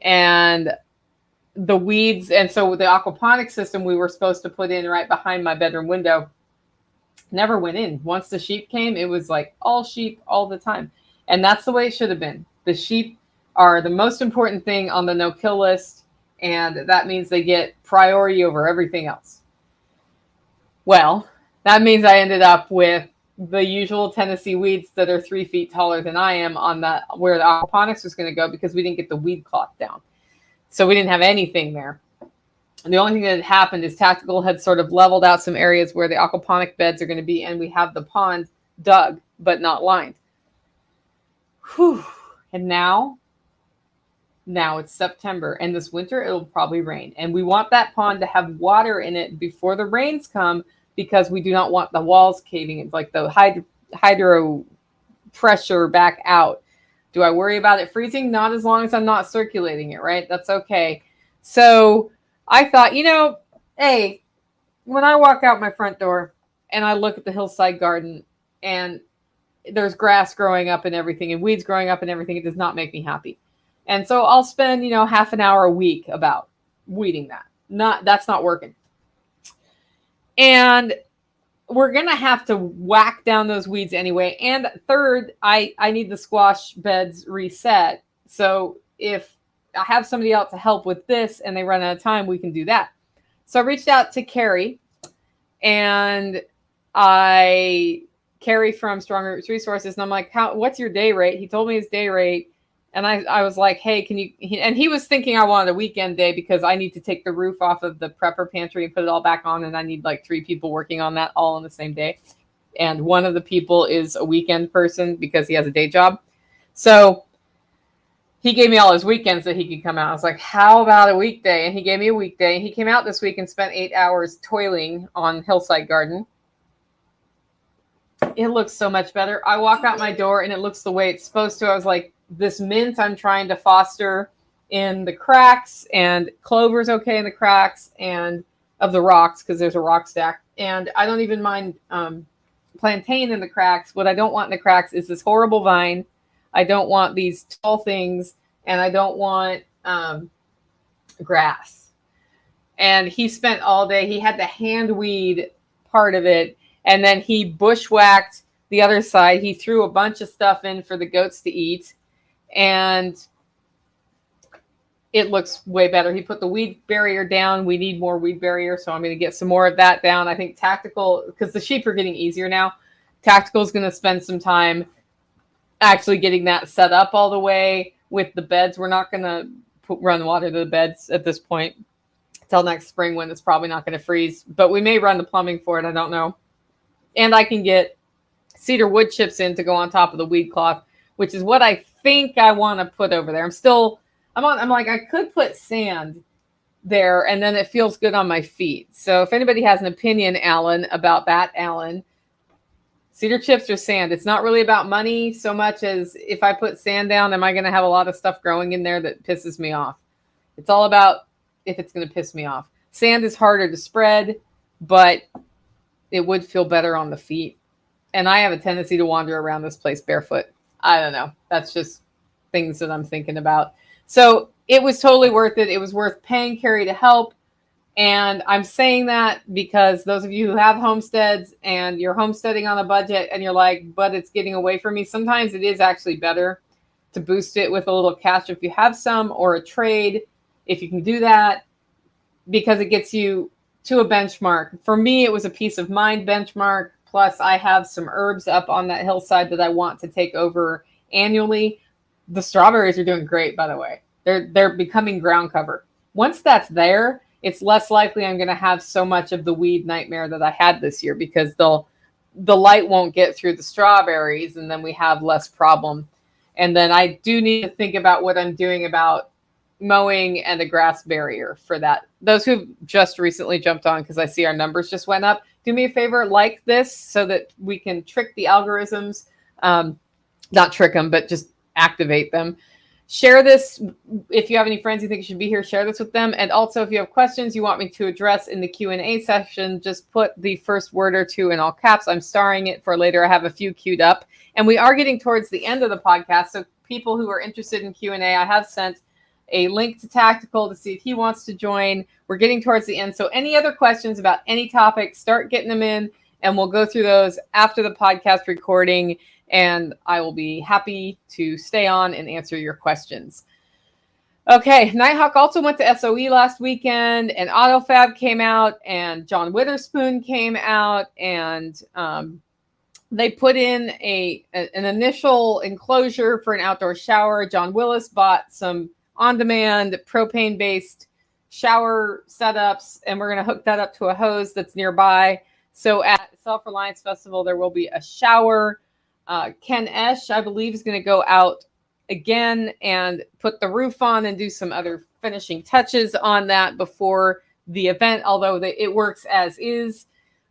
and the weeds. And so the aquaponics system we were supposed to put in right behind my bedroom window never went in. Once the sheep came, it was like all sheep all the time. And that's the way it should have been. The sheep are the most important thing on the no-kill list. And that means they get priority over everything else. Well, that means I ended up with the usual Tennessee weeds that are 3 feet taller than I am on where the aquaponics was going to go, because we didn't get the weed cloth down. So we didn't have anything there. And the only thing that had happened is Tactical had sort of leveled out some areas where the aquaponic beds are going to be, and we have the pond dug, but not lined. Whew. And now it's September, and this winter it'll probably rain. And we want that pond to have water in it before the rains come, because we do not want the walls caving. It's like the hydro pressure back out. Do I worry about it freezing? Not as long as I'm not circulating it, right? That's okay. So I thought, hey, when I walk out my front door and I look at the Hillside Garden and there's grass growing up and everything and weeds growing up and everything, it does not make me happy. And so I'll spend, half an hour a week about weeding that. That's not working. And we're going to have to whack down those weeds anyway. And third, I need the squash beds reset. So if I have somebody else to help with this and they run out of time, we can do that. So I reached out to Carrie, and I carry from Strong Roots Resources, and I'm like, what's your day rate? He told me his day rate. And I was like, hey, can you, and he was thinking I wanted a weekend day because I need to take the roof off of the prepper pantry and put it all back on. And I need like 3 people working on that all on the same day. And one of the people is a weekend person because he has a day job. So he gave me all his weekends that he could come out. I was like, how about a weekday? And he gave me a weekday. And he came out this week and spent 8 hours toiling on Hillside Garden. It looks so much better. I walk out my door and it looks the way it's supposed to. I was like, this mint I'm trying to foster in the cracks, and clover's okay in the cracks and of the rocks because there's a rock stack. And I don't even mind plantain in the cracks. What I don't want in the cracks is this horrible vine. I don't want these tall things, and I don't want grass. And he spent all day, he had to hand weed part of it, and then he bushwhacked the other side. He threw a bunch of stuff in for the goats to eat, and it looks way better. He put the weed barrier down. We need more weed barrier, so I'm going to get some more of that down. I think Tactical, because the sheep are getting easier now, Tactical is going to spend some time actually getting that set up all the way with the beds. We're not going to run water to the beds at this point until next spring when it's probably not going to freeze, but we may run the plumbing for it. I don't know. And I can get cedar wood chips in to go on top of the weed cloth, which is what I think I want to put over there. I'm like, I could put sand there and then it feels good on my feet. So if anybody has an opinion, Alan, about that, Alan, cedar chips or sand, it's not really about money so much as if I put sand down, am I going to have a lot of stuff growing in there that pisses me off? It's all about if it's going to piss me off. Sand is harder to spread, but it would feel better on the feet. And I have a tendency to wander around this place barefoot. I don't know. That's just things that I'm thinking about. So it was totally worth it. It was worth paying Carrie to help. And I'm saying that because those of you who have homesteads and you're homesteading on a budget and you're like, but it's getting away from me. Sometimes it is actually better to boost it with a little cash if you have some, or a trade if you can do that, because it gets you to a benchmark. For me, it was a peace of mind benchmark. Plus, I have some herbs up on that hillside that I want to take over annually. The strawberries are doing great, by the way. They're becoming ground cover. Once that's there, it's less likely I'm going to have so much of the weed nightmare that I had this year, because the light won't get through the strawberries, and then we have less problem. And then I do need to think about what I'm doing about mowing and a grass barrier for that. Those who just recently jumped on because I see our numbers just went up, do me a favor, like this so that we can trick the algorithms. Not trick them, but just activate them. Share this. If you have any friends you think should be here, share this with them. And also, if you have questions you want me to address in the Q&A section, just put the first word or two in all caps. I'm starring it for later. I have a few queued up. And we are getting towards the end of the podcast. So people who are interested in Q&A, I have sent a link to Tactical to see if he wants to join. We're getting towards the end. So any other questions about any topic, start getting them in, and we'll go through those after the podcast recording. And I will be happy to stay on and answer your questions. Okay, Nighthawk also went to SOE last weekend, and AutoFab came out, and John Witherspoon came out, and they put in an initial enclosure for an outdoor shower. John Willis bought some on-demand propane-based shower setups, and we're going to hook that up to a hose that's nearby. So at Self-Reliance Festival, there will be a shower. Ken Esch, I believe, is going to go out again and put the roof on and do some other finishing touches on that before the event, although it works as is.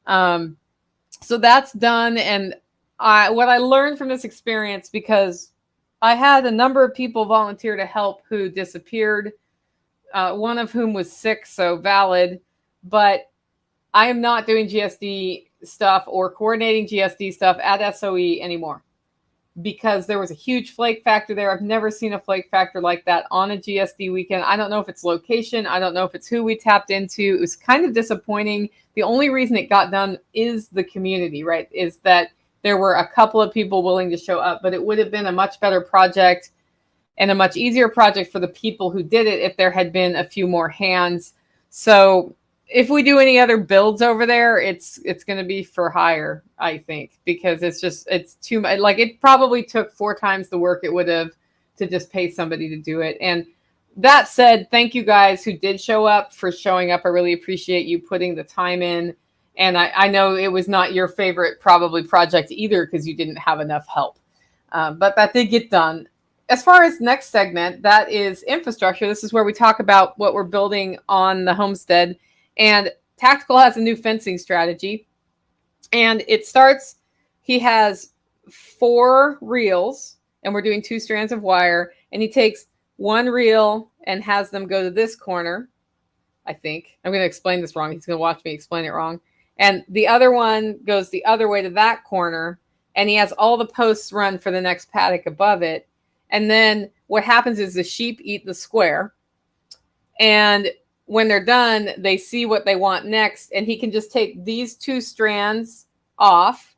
So that's done. And what I learned from this experience, because I had a number of people volunteer to help who disappeared, one of whom was sick, so valid, but I am not doing GSD stuff or coordinating GSD stuff at SOE anymore, because there was a huge flake factor there. I've never seen a flake factor like that on a GSD weekend. I don't know if it's location. I don't know if it's who we tapped into. It was kind of disappointing. The only reason it got done is the community, right? Is that there were a couple of people willing to show up, but it would have been a much better project and a much easier project for the people who did it if there had been a few more hands. So if we do any other builds over there, it's going to be for hire, I think, because it's too much. Like, it probably took 4 times the work it would have to just pay somebody to do it. And that said, thank you guys who did show up for showing up. I really appreciate you putting the time in. And I know it was not your favorite probably project either, because you didn't have enough help. But that did get done. As far as next segment, that is infrastructure. This is where we talk about what we're building on the homestead. And Tactical has a new fencing strategy. And it starts, he has 4 reels, and we're doing 2 strands of wire. And he takes 1 reel and has them go to this corner, I think. I'm going to explain this wrong. He's going to watch me explain it wrong. And the other one goes the other way to that corner. And he has all the posts run for the next paddock above it. And then what happens is the sheep eat the square. And when they're done, they see what they want next. And he can just take these 2 strands off,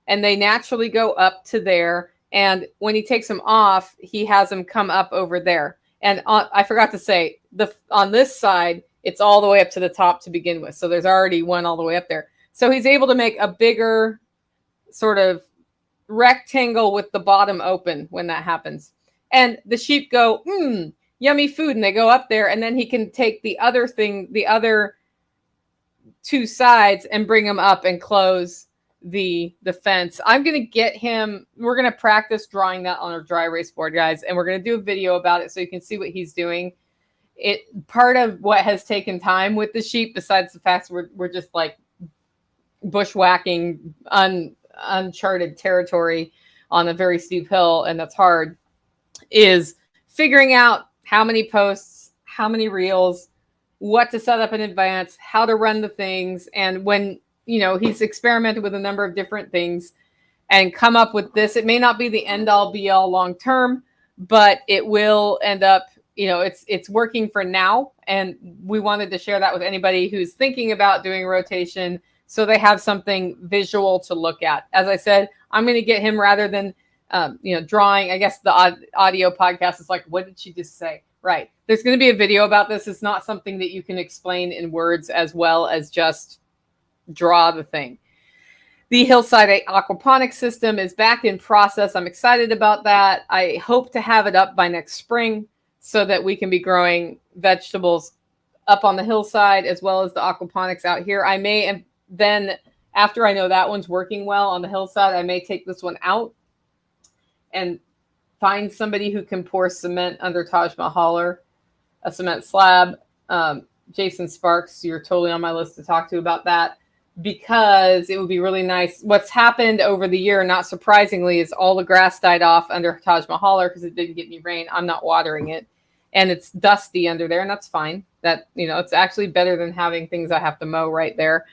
and they naturally go up to there. And when he takes them off, he has them come up over there. And I forgot to say, on this side, it's all the way up to the top to begin with. So there's already one all the way up there. So he's able to make a bigger sort of rectangle with the bottom open when that happens. And the sheep go, yummy food. And they go up there. And then he can take the other 2 sides and bring them up and close the fence. I'm going to get him. We're going to practice drawing that on our dry erase board, guys. And we're going to do a video about it so you can see what he's doing. Part of what has taken time with the sheep, besides the fact we're just like bushwhacking uncharted territory on a very steep hill, and that's hard, is figuring out how many posts, how many reels, what to set up in advance, how to run the things. And when, he's experimented with a number of different things and come up with this. It may not be the end all be all long term, but it will end up, it's working for now. And we wanted to share that with anybody who's thinking about doing rotation, so they have something visual to look at. As I said, I'm going to get him, rather than, drawing. I guess the audio podcast is like, what did she just say? Right. There's going to be a video about this. It's not something that you can explain in words as well as just draw the thing. The Hillside aquaponics system is back in process. I'm excited about that. I hope to have it up by next spring so that we can be growing vegetables up on the hillside as well as the aquaponics out here. I may, and then after I know that one's working well on the hillside, I may take this one out and find somebody who can pour cement under Taj Mahal, a cement slab. Jason Sparks, you're totally on my list to talk to about that, because it would be really nice. What's happened over the year, not surprisingly, is all the grass died off under Taj Mahal because it didn't get any rain. I'm not watering it, and it's dusty under there, and that's fine. That, it's actually better than having things I have to mow right there.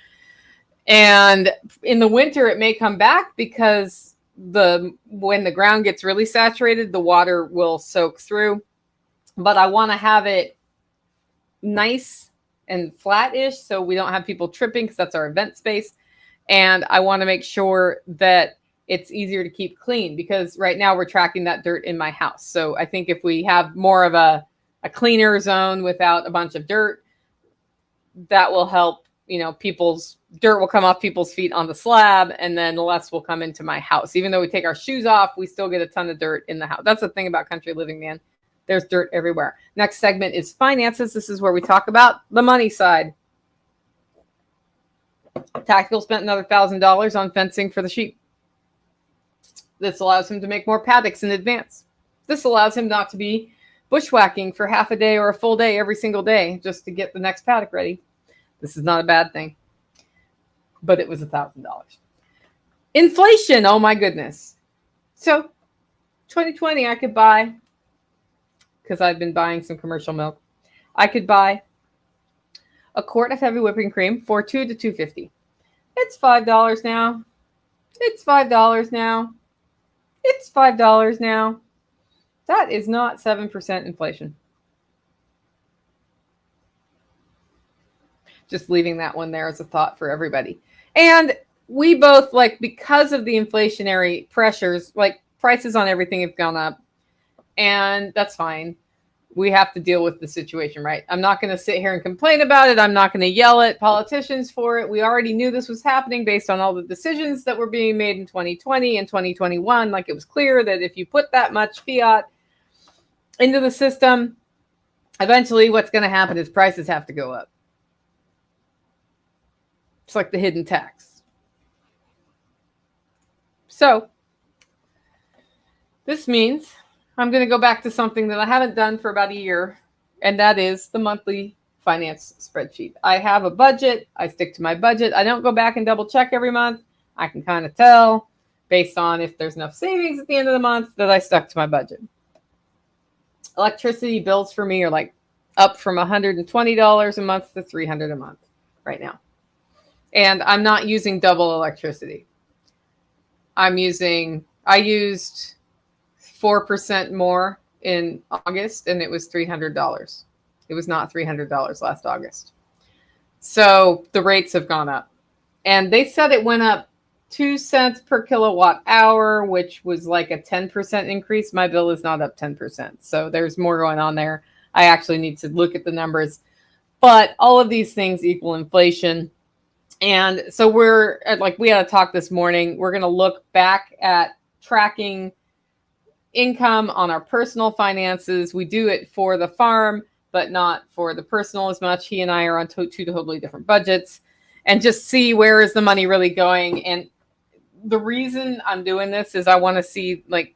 And in the winter, it may come back because when the ground gets really saturated, the water will soak through. But I want to have it nice and flat-ish so we don't have people tripping, because that's our event space. And I want to make sure that it's easier to keep clean, because right now we're tracking that dirt in my house. So I think if we have more of a cleaner zone without a bunch of dirt, that will help. People's dirt will come off people's feet on the slab, and then less will come into my house. Even though we take our shoes off, we still get a ton of dirt in the house. That's the thing about country living, man. There's dirt everywhere. Next segment is finances. This is where we talk about the money side. Tactical spent another $1,000 on fencing for the sheep. This allows him to make more paddocks in advance. This allows him not to be bushwhacking for half a day or a full day every single day just to get the next paddock ready. This is not a bad thing, but it was $1,000. Inflation, oh my goodness. So 2020, I could buy, because I've been buying some commercial milk, I could buy a quart of heavy whipping cream for $2 to $2.50. It's $5 now. It's $5 now. It's $5 now. That is not 7% inflation. Just leaving that one there as a thought for everybody. And we both, because of the inflationary pressures, prices on everything have gone up, and that's fine. we have to deal with the situation, right? I'm not going to sit here and complain about it. I'm not going to yell at politicians for it. We already knew this was happening based on all the decisions that were being made in 2020 and 2021. Like, it was clear that if you put that much fiat into the system, eventually what's going to happen is prices have to go up. It's like the hidden tax. So this means I'm going to go back to something that I haven't done for about a year, and that is the monthly finance spreadsheet. I have a budget. I stick to my budget. I don't go back and double check every month. I can kind of tell based on if there's enough savings at the end of the month that I stuck to my budget. Electricity bills for me are like up from $120 a month to $300 a month right now. And I'm not using double electricity. I used 4% more in August, and it was $300. It was not $300 last August. So the rates have gone up. And they said it went up 2 cents per kilowatt hour, which was like a 10% increase. My bill is not up 10%. So there's more going on there. I actually need to look at the numbers. But all of these things equal inflation. And so we had a talk this morning. We're going to look back at tracking income on our personal finances. We do it for the farm, but not for the personal as much. He and I are on two totally different budgets, and just see where is the money really going. And the reason I'm doing this is I want to see, like,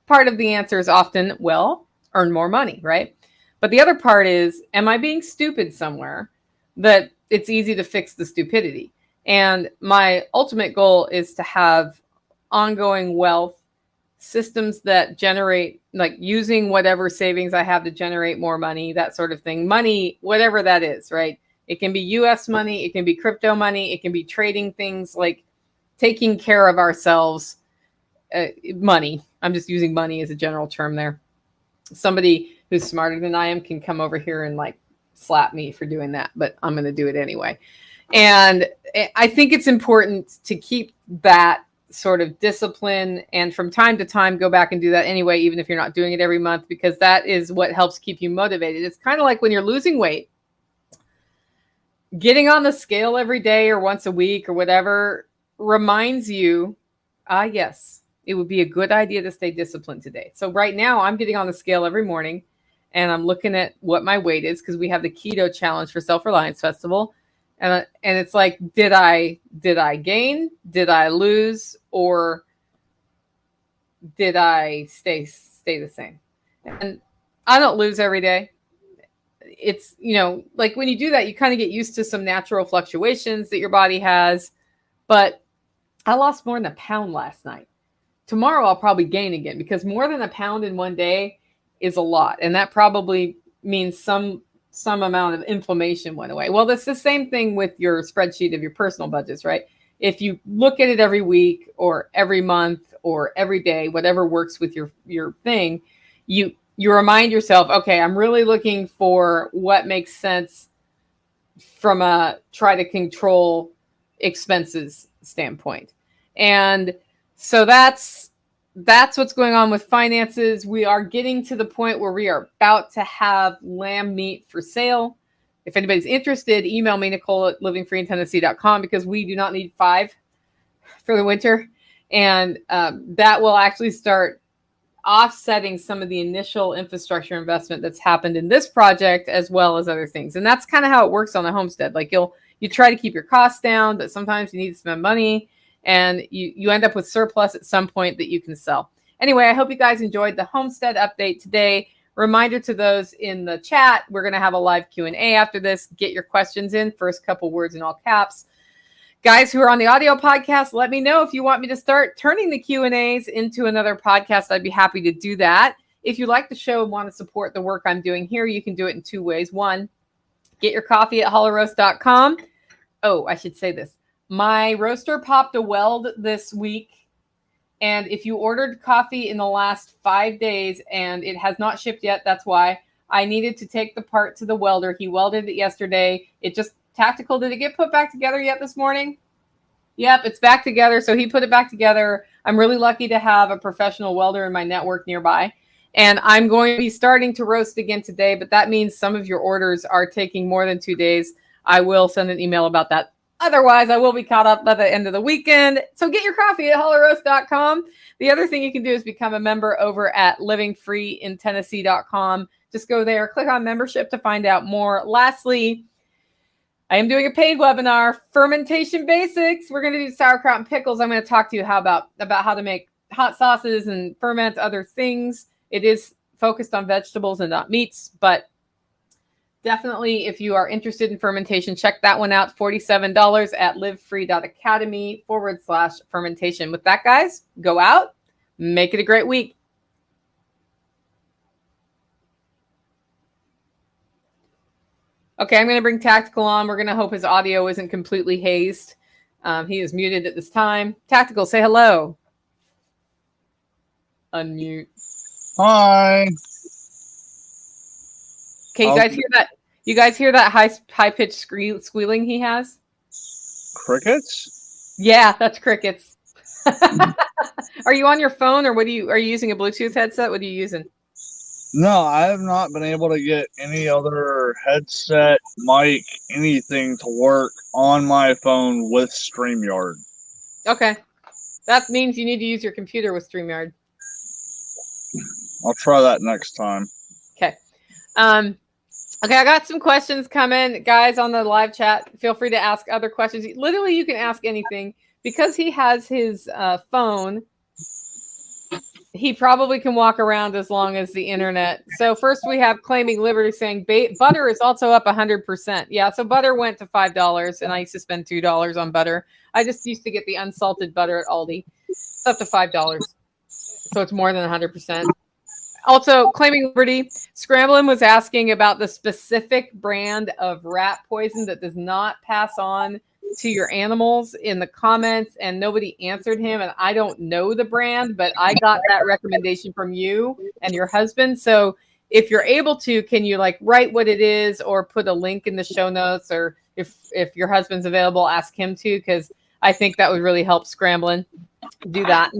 part of the answer is often, well, earn more money, right? But the other part is, am I being stupid somewhere that it's easy to fix the stupidity? And my ultimate goal is to have ongoing wealth systems that generate, like, using whatever savings I have to generate more money, that sort of thing. Money, whatever that is, right? It can be US money, it can be crypto money, it can be trading things, like taking care of ourselves. Money. I'm just using money as a general term there. Somebody who's smarter than I am can come over here and like slap me for doing that, but I'm going to do it anyway. And I think it's important to keep that sort of discipline, and from time to time go back and do that anyway, even if you're not doing it every month, because that is what helps keep you motivated. It's kind of like when you're losing weight, getting on the scale every day or once a week or whatever reminds you, yes, it would be a good idea to stay disciplined today. So right now I'm getting on the scale every morning and I'm looking at what my weight is, because we have the keto challenge for Self-Reliance Festival. And it's like, did I gain? Did I lose? Or did I stay the same? And I don't lose every day. It's, like when you do that, you kind of get used to some natural fluctuations that your body has. But I lost more than a pound last night. Tomorrow I'll probably gain again, because more than a pound in one day is a lot. And that probably means some amount of inflammation went away. Well, that's the same thing with your spreadsheet of your personal budgets, right? If you look at it every week or every month or every day, whatever works with your thing, you remind yourself, okay, I'm really looking for what makes sense from a try to control expenses standpoint. And so that's what's going on with finances. We are getting to the point where we are about to have lamb meat for sale. If anybody's interested, email me, Nicole@livingfreeintennessee.com, because we do not need 5 for the winter. And that will actually start offsetting some of the initial infrastructure investment that's happened in this project, as well as other things. And that's kind of how it works on the homestead. Like, you try to keep your costs down, but sometimes you need to spend money, and you end up with surplus at some point that you can sell. Anyway, I hope you guys enjoyed the homestead update today. Reminder to those in the chat, we're going to have a live Q&A after this. Get your questions in, first couple words in all caps. Guys who are on the audio podcast, let me know if you want me to start turning the Q&As into another podcast. I'd be happy to do that. If you like the show and want to support the work I'm doing here, you can do it in 2 ways. 1, get your coffee at hollowroast.com. Oh, I should say this. My roaster popped a weld this week. And if you ordered coffee in the last 5 days and it has not shipped yet, that's why. I needed to take the part to the welder. He welded it yesterday. It just tactical. Did it get put back together yet this morning? Yep, it's back together. So he put it back together. I'm really lucky to have a professional welder in my network nearby. And I'm going to be starting to roast again today, but that means some of your orders are taking more than 2 days. I will send an email about that. Otherwise, I will be caught up by the end of the weekend. So get your coffee at hollowroast.com. The other thing you can do is become a member over at livingfreeintennessee.com. Just go there, click on membership to find out more. Lastly, I am doing a paid webinar, Fermentation Basics. We're going to do sauerkraut and pickles. I'm going to talk to you about how to make hot sauces and ferment other things. It is focused on vegetables and not meats, but definitely if you are interested in fermentation, check that one out. $47 at LiveFree.Academy /fermentation. With that, guys, go out, make it a great week. Okay, I'm going to bring Tactical on. We're going to hope his audio isn't completely hazed. He is muted at this time. Tactical, say hello. Unmute. Hi. Okay, you guys hear that? You guys hear that high pitched squealing he has? Crickets? Yeah, that's crickets. Are you on your phone, or are you using a Bluetooth headset? What are you using? No, I have not been able to get any other headset, mic, anything to work on my phone with StreamYard. Okay. That means you need to use your computer with StreamYard. I'll try that next time. Okay. Okay, I got some questions coming. Guys on the live chat, feel free to ask other questions. Literally, you can ask anything. Because he has his phone, he probably can walk around as long as the internet. So first we have Claiming Liberty saying butter is also up 100%. Yeah, so butter went to $5, and I used to spend $2 on butter. I just used to get the unsalted butter at Aldi. It's up to $5. So it's more than 100%. Also, Claiming Liberty, Scramblin' was asking about the specific brand of rat poison that does not pass on to your animals in the comments, and nobody answered him, and I don't know the brand, but I got that recommendation from you and your husband. So if you're able to, can you write what it is or put a link in the show notes, or if your husband's available, ask him to, because I think that would really help Scramblin' do that.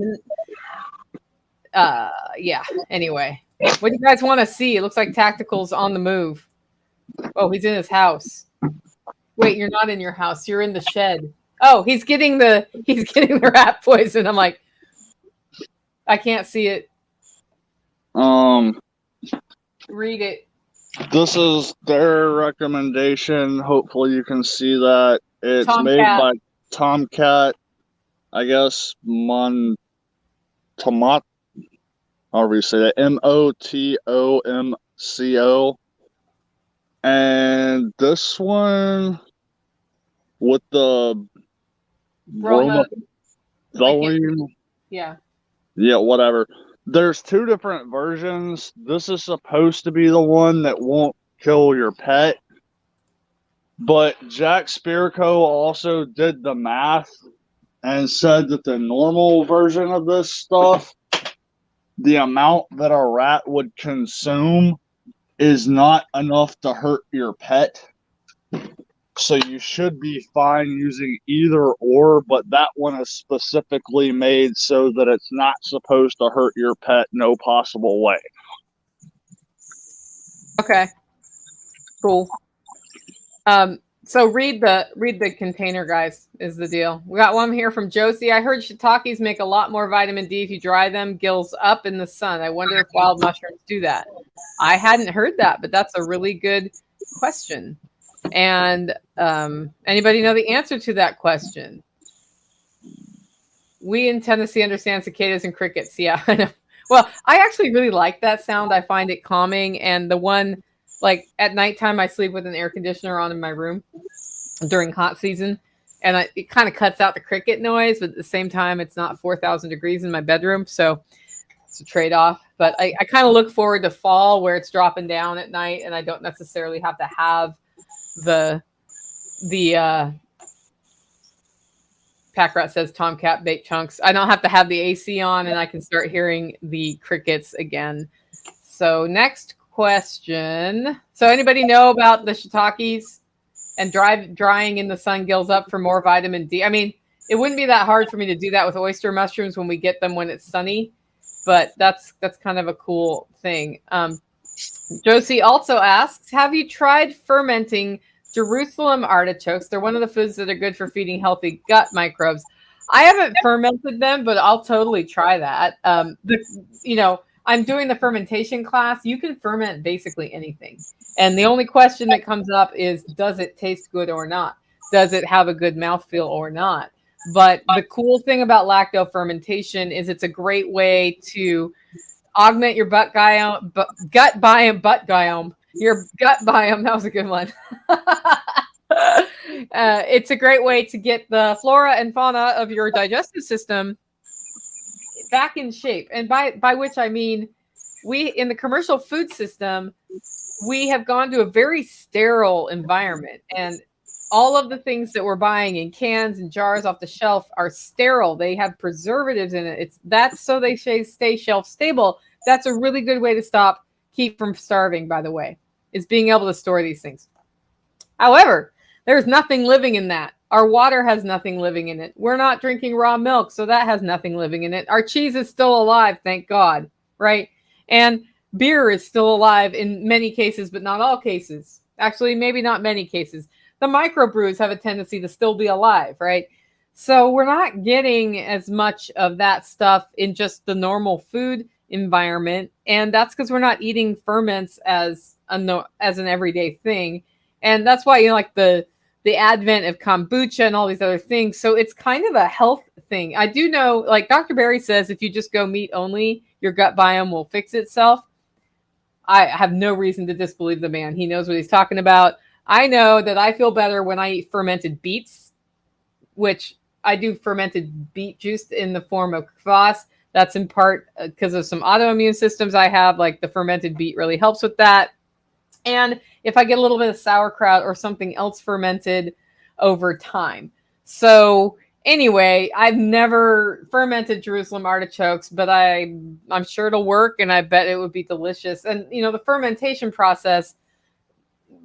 Yeah, anyway, what do you guys want to see? It looks like Tactical's on the move. Oh, he's in his house. Wait, you're not in your house. You're in the shed. Oh, he's getting the rat poison. I'm like, I can't see it. Read it. This is their recommendation. Hopefully you can see that. It's Tomcat. made by Tomcat, I guess, Montomat, however you say that, Motomco. And this one with the Roma volume. Yeah, whatever. There's two different versions. This is supposed to be the one that won't kill your pet. But Jack Spirko also did the math and said that the normal version of this stuff, the amount that a rat would consume is not enough to hurt your pet. So you should be fine using either or, but that one is specifically made so that it's not supposed to hurt your pet no possible way. Okay. Cool. So read the container, guys, is the deal. We got one here from Josie. I heard shiitakes make a lot more vitamin D if you dry them, gills up in the sun. I wonder if wild mushrooms do that. I hadn't heard that, but that's a really good question. And anybody know the answer to that question? We in Tennessee understand cicadas and crickets. Yeah, I know. Well, I actually really like that sound. I find it calming. And the one, at nighttime, I sleep with an air conditioner on in my room during hot season. And it kind of cuts out the cricket noise, but at the same time, it's not 4,000 degrees in my bedroom. So it's a trade-off. But I kind of look forward to fall where it's dropping down at night, and I don't necessarily have to have the Pack Rat says Tomcat baked chunks. I don't have to have the AC on, and I can start hearing the crickets again. So next question. So anybody know about the shiitakes and drying in the sun gills up for more vitamin D? I mean, it wouldn't be that hard for me to do that with oyster mushrooms when we get them when it's sunny. but that's kind of a cool thing. Josie also asks, have you tried fermenting Jerusalem artichokes? They're one of the foods that are good for feeding healthy gut microbes. I haven't fermented them, but I'll totally try that. I'm doing the fermentation class. You can ferment basically anything. And the only question that comes up is, does it taste good or not? Does it have a good mouthfeel or not? But the cool thing about lacto fermentation is it's a great way to augment your gut biome. Your gut biome. That was a good one. It's a great way to get the flora and fauna of your digestive system back in shape. And by which I mean, we in the commercial food system, we have gone to a very sterile environment, and all of the things that we're buying in cans and jars off the shelf are sterile. They have preservatives in it. That's so they stay shelf stable. That's a really good way to keep from starving, by the way, is being able to store these things. However, there's nothing living in that. Our water has nothing living in it. We're not drinking raw milk, so that has nothing living in it. Our cheese is still alive, thank God, right? And beer is still alive in many cases, but not all cases. Actually, maybe not many cases. The microbrews have a tendency to still be alive, right? So we're not getting as much of that stuff in just the normal food environment. And that's because we're not eating ferments as an everyday thing. And that's why, like the advent of kombucha and all these other things. So it's kind of a health thing. I do know, like Dr. Berry says, if you just go meat only, your gut biome will fix itself. I have no reason to disbelieve the man. He knows what he's talking about. I know that I feel better when I eat fermented beets, which I do fermented beet juice in the form of kvass. That's in part because of some autoimmune systems I have. Like the fermented beet really helps with that. And if I get a little bit of sauerkraut or something else fermented over time. So anyway, I've never fermented Jerusalem artichokes, but I'm sure it'll work, and I bet it would be delicious. And the fermentation process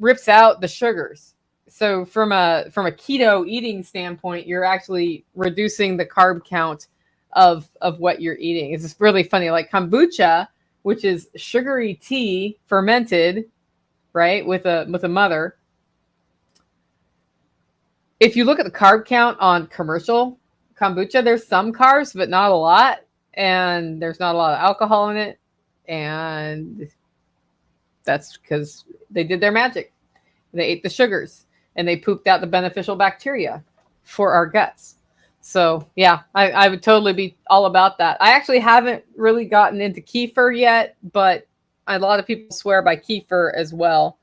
rips out the sugars. So from a keto eating standpoint, you're actually reducing the carb count of what you're eating. It's just really funny. Like kombucha, which is sugary tea fermented, right, with a mother. If you look at the carb count on commercial kombucha, there's some carbs, but not a lot. And there's not a lot of alcohol in it. And that's because they did their magic. They ate the sugars and they pooped out the beneficial bacteria for our guts. So yeah, I would totally be all about that. I actually haven't really gotten into kefir yet, but a lot of people swear by kefir as well.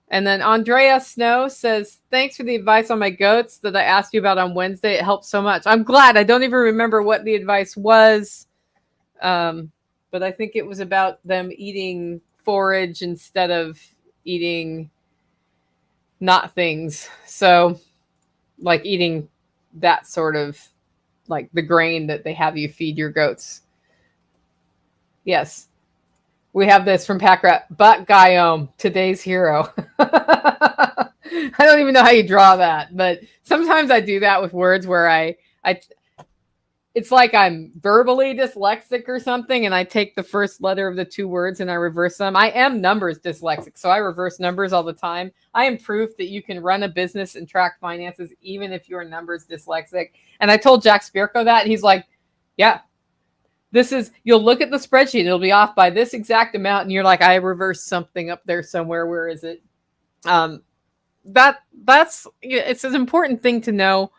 And then Andrea Snow says, thanks for the advice on my goats that I asked you about on Wednesday. It helped so much. I'm glad. I don't even remember what the advice was. But I think it was about them eating forage instead of eating not things. So like eating that sort of like the grain that they have you feed your goats. Yes. We have this from Pack Rat. Butt Guyome, today's hero. I don't even know how you draw that, but sometimes I do that with words where it's like I'm verbally dyslexic or something, and I take the first letter of the two words and I reverse them. I am numbers dyslexic, so I reverse numbers all the time. I am proof that you can run a business and track finances even if you're numbers dyslexic. And I told Jack Spirko that, and he's like, yeah. You'll look at the spreadsheet, it'll be off by this exact amount, and you're like, I reversed something up there somewhere. Where is it? It's an important thing to know.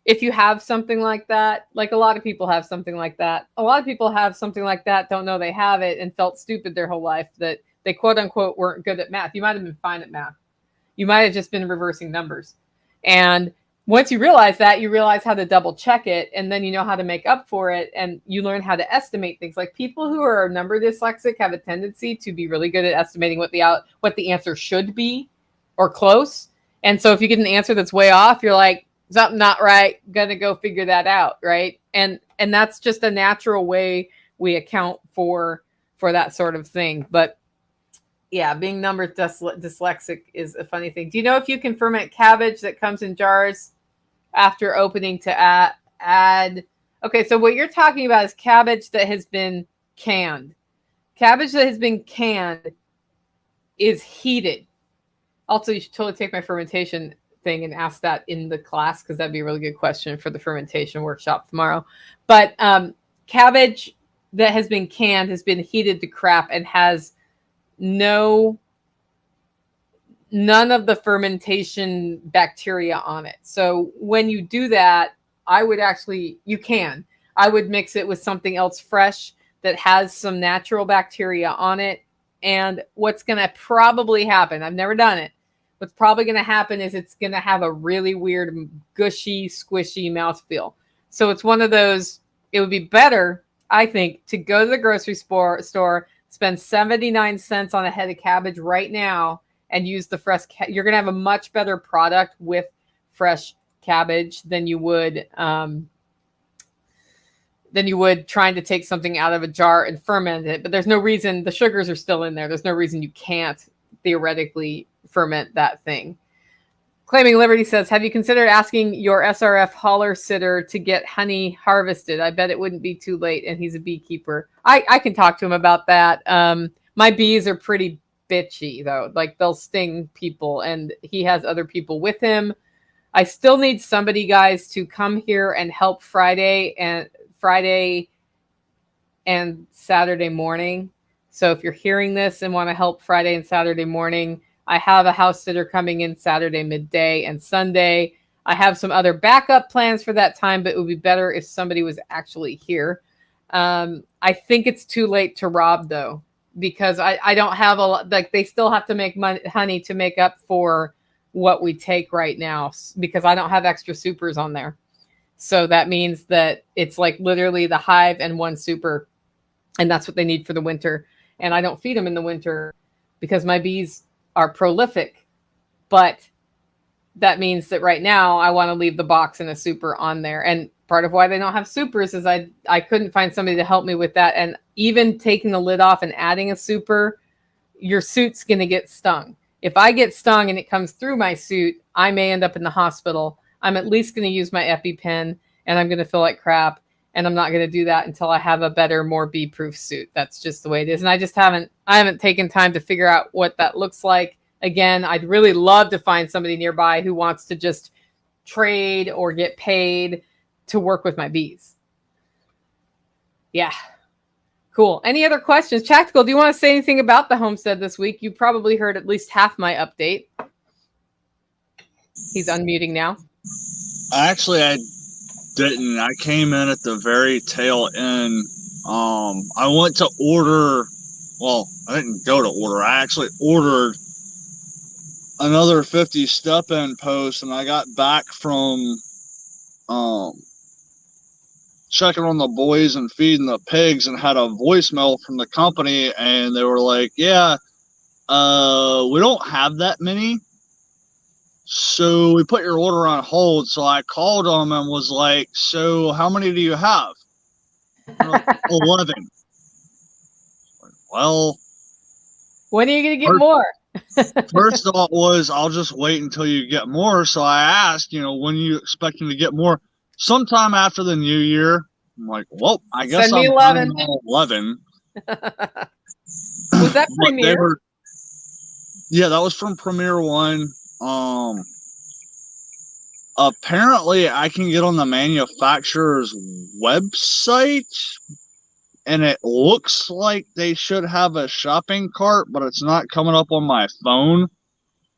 If you have something like that, like a lot of people have something like that. A lot of people have something like that, don't know they have it, and felt stupid their whole life that they quote unquote weren't good at math. You might have been fine at math. You might have just been reversing numbers. And once you realize that, you realize how to double check it, and then you know how to make up for it, and you learn how to estimate things. Like people who are number dyslexic have a tendency to be really good at estimating what the answer should be or close. And so if you get an answer that's way off, you're like, something not right, gonna go figure that out, right? And that's just a natural way we account for that sort of thing. But yeah, being number dyslexic is a funny thing. Do you know if you can ferment cabbage that comes in jars after opening to add Okay, so what you're talking about is cabbage that has been canned. Cabbage that has been canned is heated. Also, you should totally take my fermentation thing and ask that in the class, because that'd be a really good question for the fermentation workshop tomorrow. But cabbage that has been canned has been heated to crap and has none of the fermentation bacteria on it. So when you do that, I would mix it with something else fresh that has some natural bacteria on it. And what's going to probably happen, I've never done it, what's probably going to happen is it's going to have a really weird, gushy, squishy mouthfeel. So it's one of those, it would be better, I think, to go to the grocery store, spend 79 cents on a head of cabbage right now, and use the fresh. You're going to have a much better product with fresh cabbage than you would trying to take something out of a jar and ferment it. But there's no reason, the sugars are still in there. There's no reason you can't theoretically ferment that thing. Claiming Liberty says, have you considered asking your SRF hauler sitter to get honey harvested? I bet it wouldn't be too late, and he's a beekeeper. I can talk to him about that. My bees are pretty bitchy, though. Like, they'll sting people, and he has other people with him. I still need somebody, guys, to come here and help Friday and Saturday morning. So if you're hearing this and want to help Friday and Saturday morning, I have a house sitter coming in Saturday midday and Sunday. I have some other backup plans for that time, but it would be better if somebody was actually here. I think it's too late to rob, though, because I don't have a lot. Like, they still have to make honey to make up for what we take right now, because I don't have extra supers on there. So that means that it's like literally the hive and one super, and that's what they need for the winter. And I don't feed them in the winter because my bees are prolific, but that means that right now I want to leave the box and a super on there. And part of why they don't have supers is I couldn't find somebody to help me with that. And even taking the lid off and adding a super, your suit's going to get stung. If I get stung and it comes through my suit, I may end up in the hospital. I'm at least going to use my EpiPen, and I'm going to feel like crap. And I'm not going to do that until I have a better, more bee-proof suit. That's just the way it is. And I haven't taken time to figure out what that looks like. Again, I'd really love to find somebody nearby who wants to just trade or get paid to work with my bees. Yeah. Cool. Any other questions? Tactical, do you want to say anything about the homestead this week? You probably heard at least half my update. He's unmuting now. Actually, I didn't. I came in at the very tail end. I went to order. Well, I didn't go to order. I actually ordered another 50 step-in posts, and I got back from checking on the boys and feeding the pigs, and had a voicemail from the company, and they were like, yeah, we don't have that many, so we put your order on hold. So I called them and was like, so how many do you have? Like, 11. Well, when are you going to get more? First thought was, I'll just wait until you get more. So I asked, when are you expecting to get more? Sometime after the new year. I'm like, well, I guess Send me I'm 11. 11. Was that Premier? Yeah, that was from Premier One. Apparently, I can get on the manufacturer's website, and it looks like they should have a shopping cart, but it's not coming up on my phone.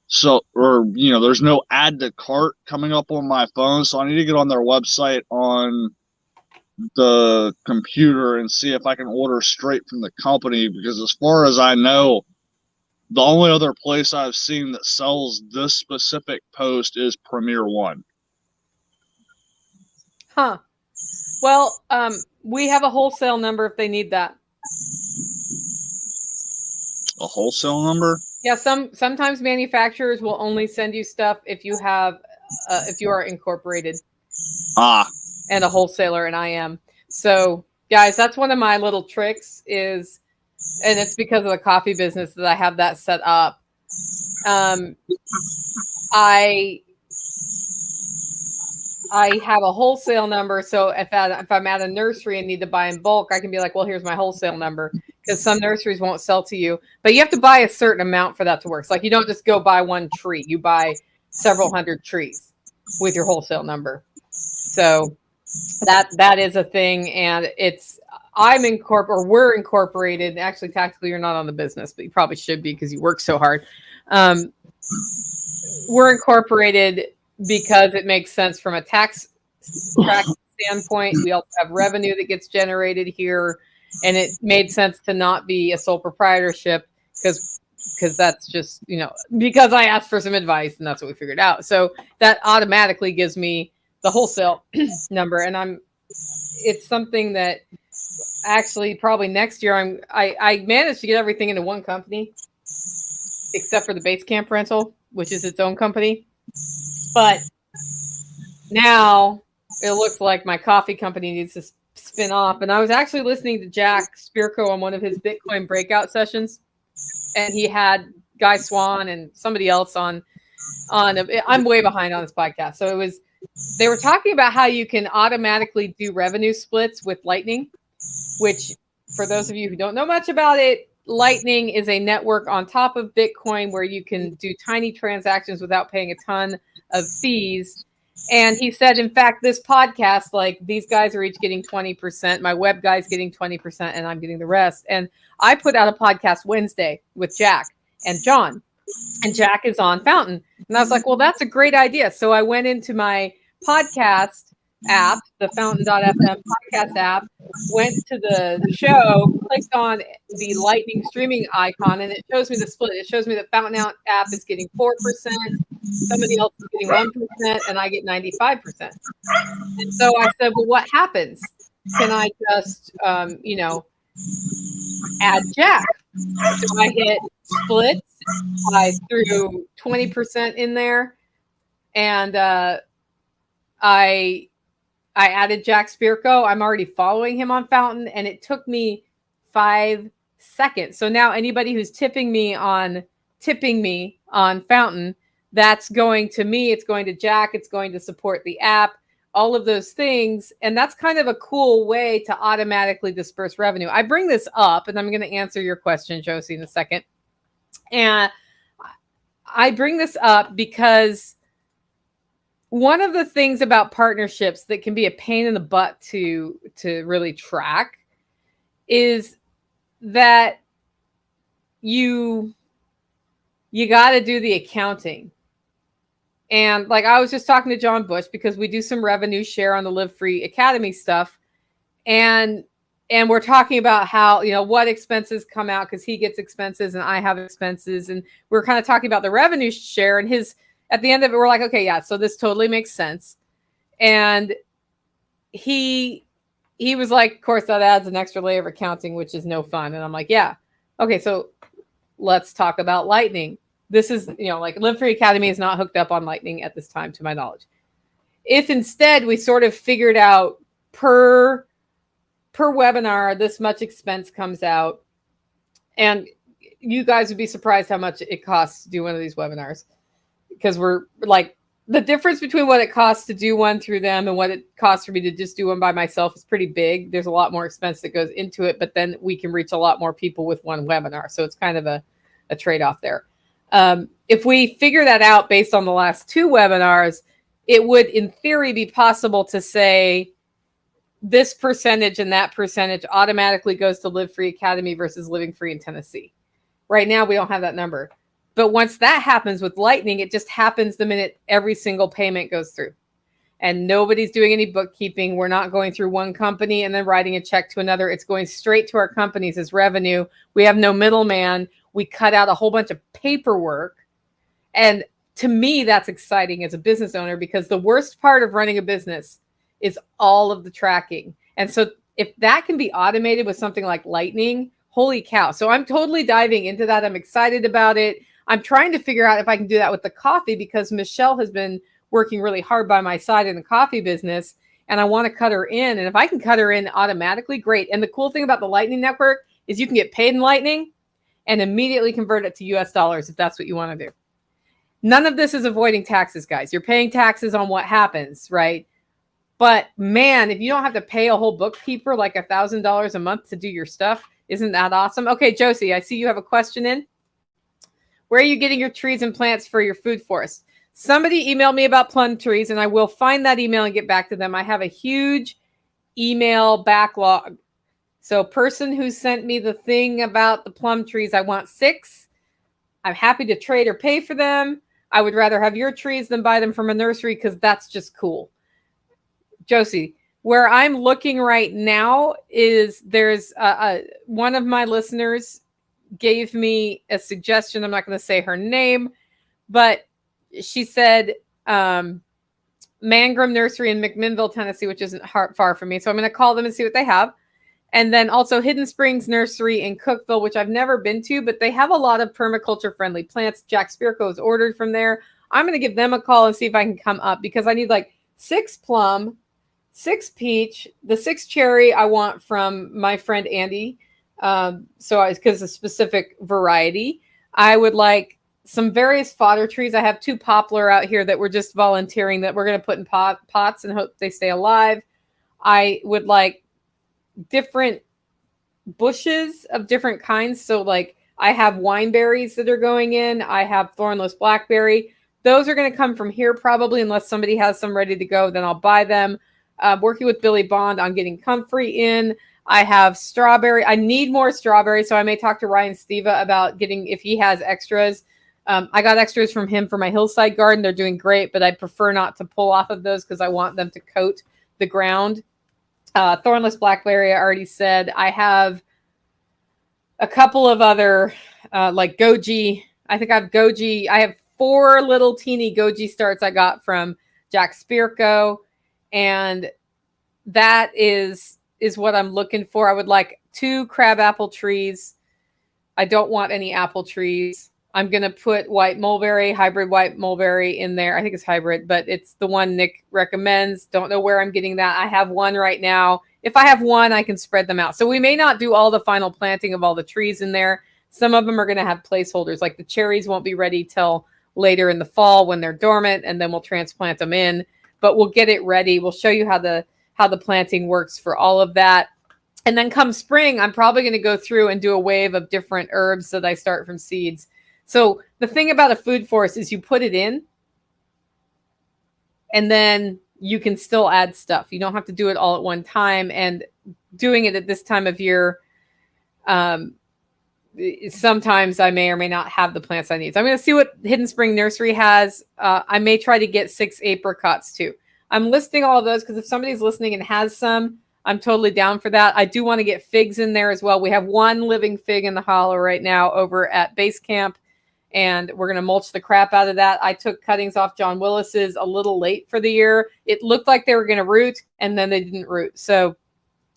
So, there's no add to cart coming up on my phone. So I need to get on their website on the computer and see if I can order straight from the company, because as far as I know, the only other place I've seen that sells this specific post is Premier One. Huh. Well, we have a wholesale number if they need that. A wholesale number? Yeah, sometimes manufacturers will only send you stuff if you have if you are incorporated. And a wholesaler, and I am. So, guys, that's one of my little tricks is, and it's because of the coffee business that I have that set up. I I have a wholesale number. So if I'm at a nursery and need to buy in bulk, I can be like, well, here's my wholesale number, because some nurseries won't sell to you, but you have to buy a certain amount for that to work. It's like you don't just go buy one tree, you buy several hundred trees with your wholesale number. So that is a thing, and we're incorporated. Actually, tactically, you're not on the business, but you probably should be because you work so hard. We're incorporated because it makes sense from a tax standpoint. We also have revenue that gets generated here, and it made sense to not be a sole proprietorship because that's just, because I asked for some advice and that's what we figured out. So that automatically gives me the wholesale number, and it's something that actually probably next year I managed to get everything into one company except for the base camp rental, which is its own company. But now it looks like my coffee company needs to spin off. And I was actually listening to Jack Spirko on one of his Bitcoin breakout sessions, and he had Guy Swan and somebody else on. I'm way behind on this podcast, so they were talking about how you can automatically do revenue splits with Lightning, which, for those of you who don't know much about it, Lightning is a network on top of Bitcoin where you can do tiny transactions without paying a ton of fees. And he said, in fact, this podcast, like, these guys are each getting 20%. My web guy's getting 20%, and I'm getting the rest. And I put out a podcast Wednesday with Jack and John, and Jack is on Fountain. And I was like, well, that's a great idea. So I went into my podcast app, the Fountain.fm podcast app, went to the show, clicked on the Lightning streaming icon, and it shows me the split. It shows me that Fountain app is getting 4%, somebody else is getting 1%, and I get 95%. And so I said, well, what happens? Can I just, add Jack? So I hit splits. I threw 20% in there, and I added Jack Spirko. I'm already following him on Fountain, and it took me 5 seconds. So now anybody who's tipping me on Fountain, that's going to me. It's going to Jack. It's going to support the app, all of those things. And that's kind of a cool way to automatically disperse revenue. I bring this up, and I'm going to answer your question, Josie, in a second. And I bring this up because one of the things about partnerships that can be a pain in the butt to really track is that you got to do the accounting. And like, I was just talking to John Bush because we do some revenue share on the LiveFree.Academy stuff. And we're talking about how, what expenses come out, because he gets expenses and I have expenses. And we're kind of talking about the revenue share, and at the end of it, we're like, okay, yeah, so this totally makes sense. And he was like, of course, that adds an extra layer of accounting, which is no fun. And I'm like, yeah. Okay, so let's talk about Lightning. This is, like, LiveFree.Academy is not hooked up on Lightning at this time, to my knowledge. If instead we sort of figured out per webinar, this much expense comes out, and you guys would be surprised how much it costs to do one of these webinars. Because we're like, the difference between what it costs to do one through them and what it costs for me to just do one by myself is pretty big. There's a lot more expense that goes into it, but then we can reach a lot more people with one webinar. So it's kind of a trade-off there. If we figure that out based on the last 2 webinars, it would, in theory, be possible to say this percentage and that percentage automatically goes to LiveFree.Academy versus Living Free in Tennessee. Right now, we don't have that number. But once that happens with Lightning, it just happens the minute every single payment goes through. And nobody's doing any bookkeeping. We're not going through one company and then writing a check to another. It's going straight to our companies as revenue. We have no middleman. We cut out a whole bunch of paperwork. And to me, that's exciting as a business owner, because the worst part of running a business is all of the tracking. And so if that can be automated with something like Lightning, holy cow. So I'm totally diving into that. I'm excited about it. I'm trying to figure out if I can do that with the coffee, because Michelle has been working really hard by my side in the coffee business, and I want to cut her in. And if I can cut her in automatically, great. And the cool thing about the Lightning Network is you can get paid in Lightning and immediately convert it to US dollars if that's what you want to do. None of this is avoiding taxes, guys. You're paying taxes on what happens, right? But man, if you don't have to pay a whole bookkeeper like $1,000 a month to do your stuff, isn't that awesome? Okay, Josie, I see you have a question in. Where are you getting your trees and plants for your food forest? Somebody emailed me about plum trees, and I will find that email and get back to them. I have a huge email backlog. So person who sent me the thing about the plum trees, I want 6. I'm happy to trade or pay for them. I would rather have your trees than buy them from a nursery because that's just cool. Josie, where I'm looking right now is there's one of my listeners gave me a suggestion. I'm not going to say her name, but she said Mangrum Nursery in McMinnville, Tennessee, which isn't far from me. So I'm going to call them and see what they have. And then also Hidden Springs Nursery in Cookeville, which I've never been to, but they have a lot of permaculture-friendly plants. Jack Spirko is ordered from there. I'm going to give them a call and see if I can come up because I need like 6 plum, 6 peach, the 6 cherry I want from my friend Andy. Because a specific variety. I would like some various fodder trees. I have 2 poplar out here that we're just volunteering that we're going to put in pots and hope they stay alive. I would like different bushes of different kinds. So like I have wineberries that are going in. I have thornless blackberry. Those are going to come from here probably unless somebody has some ready to go. Then I'll buy them. Working with Billy Bond on getting comfrey in. I have strawberry. I need more strawberry, so I may talk to Ryan Steva about getting if he has extras. I got extras from him for my Hillside Garden. They're doing great, but I prefer not to pull off of those because I want them to coat the ground. Thornless blackberry, I already said. I have a couple of other like goji. I think I have goji. I have 4 little teeny goji starts I got from Jack Spirko, and that is what I'm looking for. I would like 2 crabapple trees. I don't want any apple trees. I'm going to put hybrid white mulberry in there. I think it's hybrid, but it's the one Nick recommends. Don't know where I'm getting that. I have one right now. If I have one, I can spread them out. So we may not do all the final planting of all the trees in there. Some of them are going to have placeholders. Like the cherries won't be ready till later in the fall when they're dormant, and then we'll transplant them in. But we'll get it ready. We'll show you how the planting works for all of that. And then come spring, I'm probably going to go through and do a wave of different herbs that I start from seeds. So the thing about a food forest is you put it in and then you can still add stuff. You don't have to do it all at one time. And doing it at this time of year, sometimes I may or may not have the plants I need. So I'm going to see what Hidden Spring Nursery has. I may try to get 6 apricots too. I'm listing all of those because if somebody's listening and has some, I'm totally down for that. I do want to get figs in there as well. We have 1 living fig in the hollow right now over at base camp, and we're going to mulch the crap out of that. I took cuttings off John Willis's a little late for the year. It looked like they were going to root, and then they didn't root. So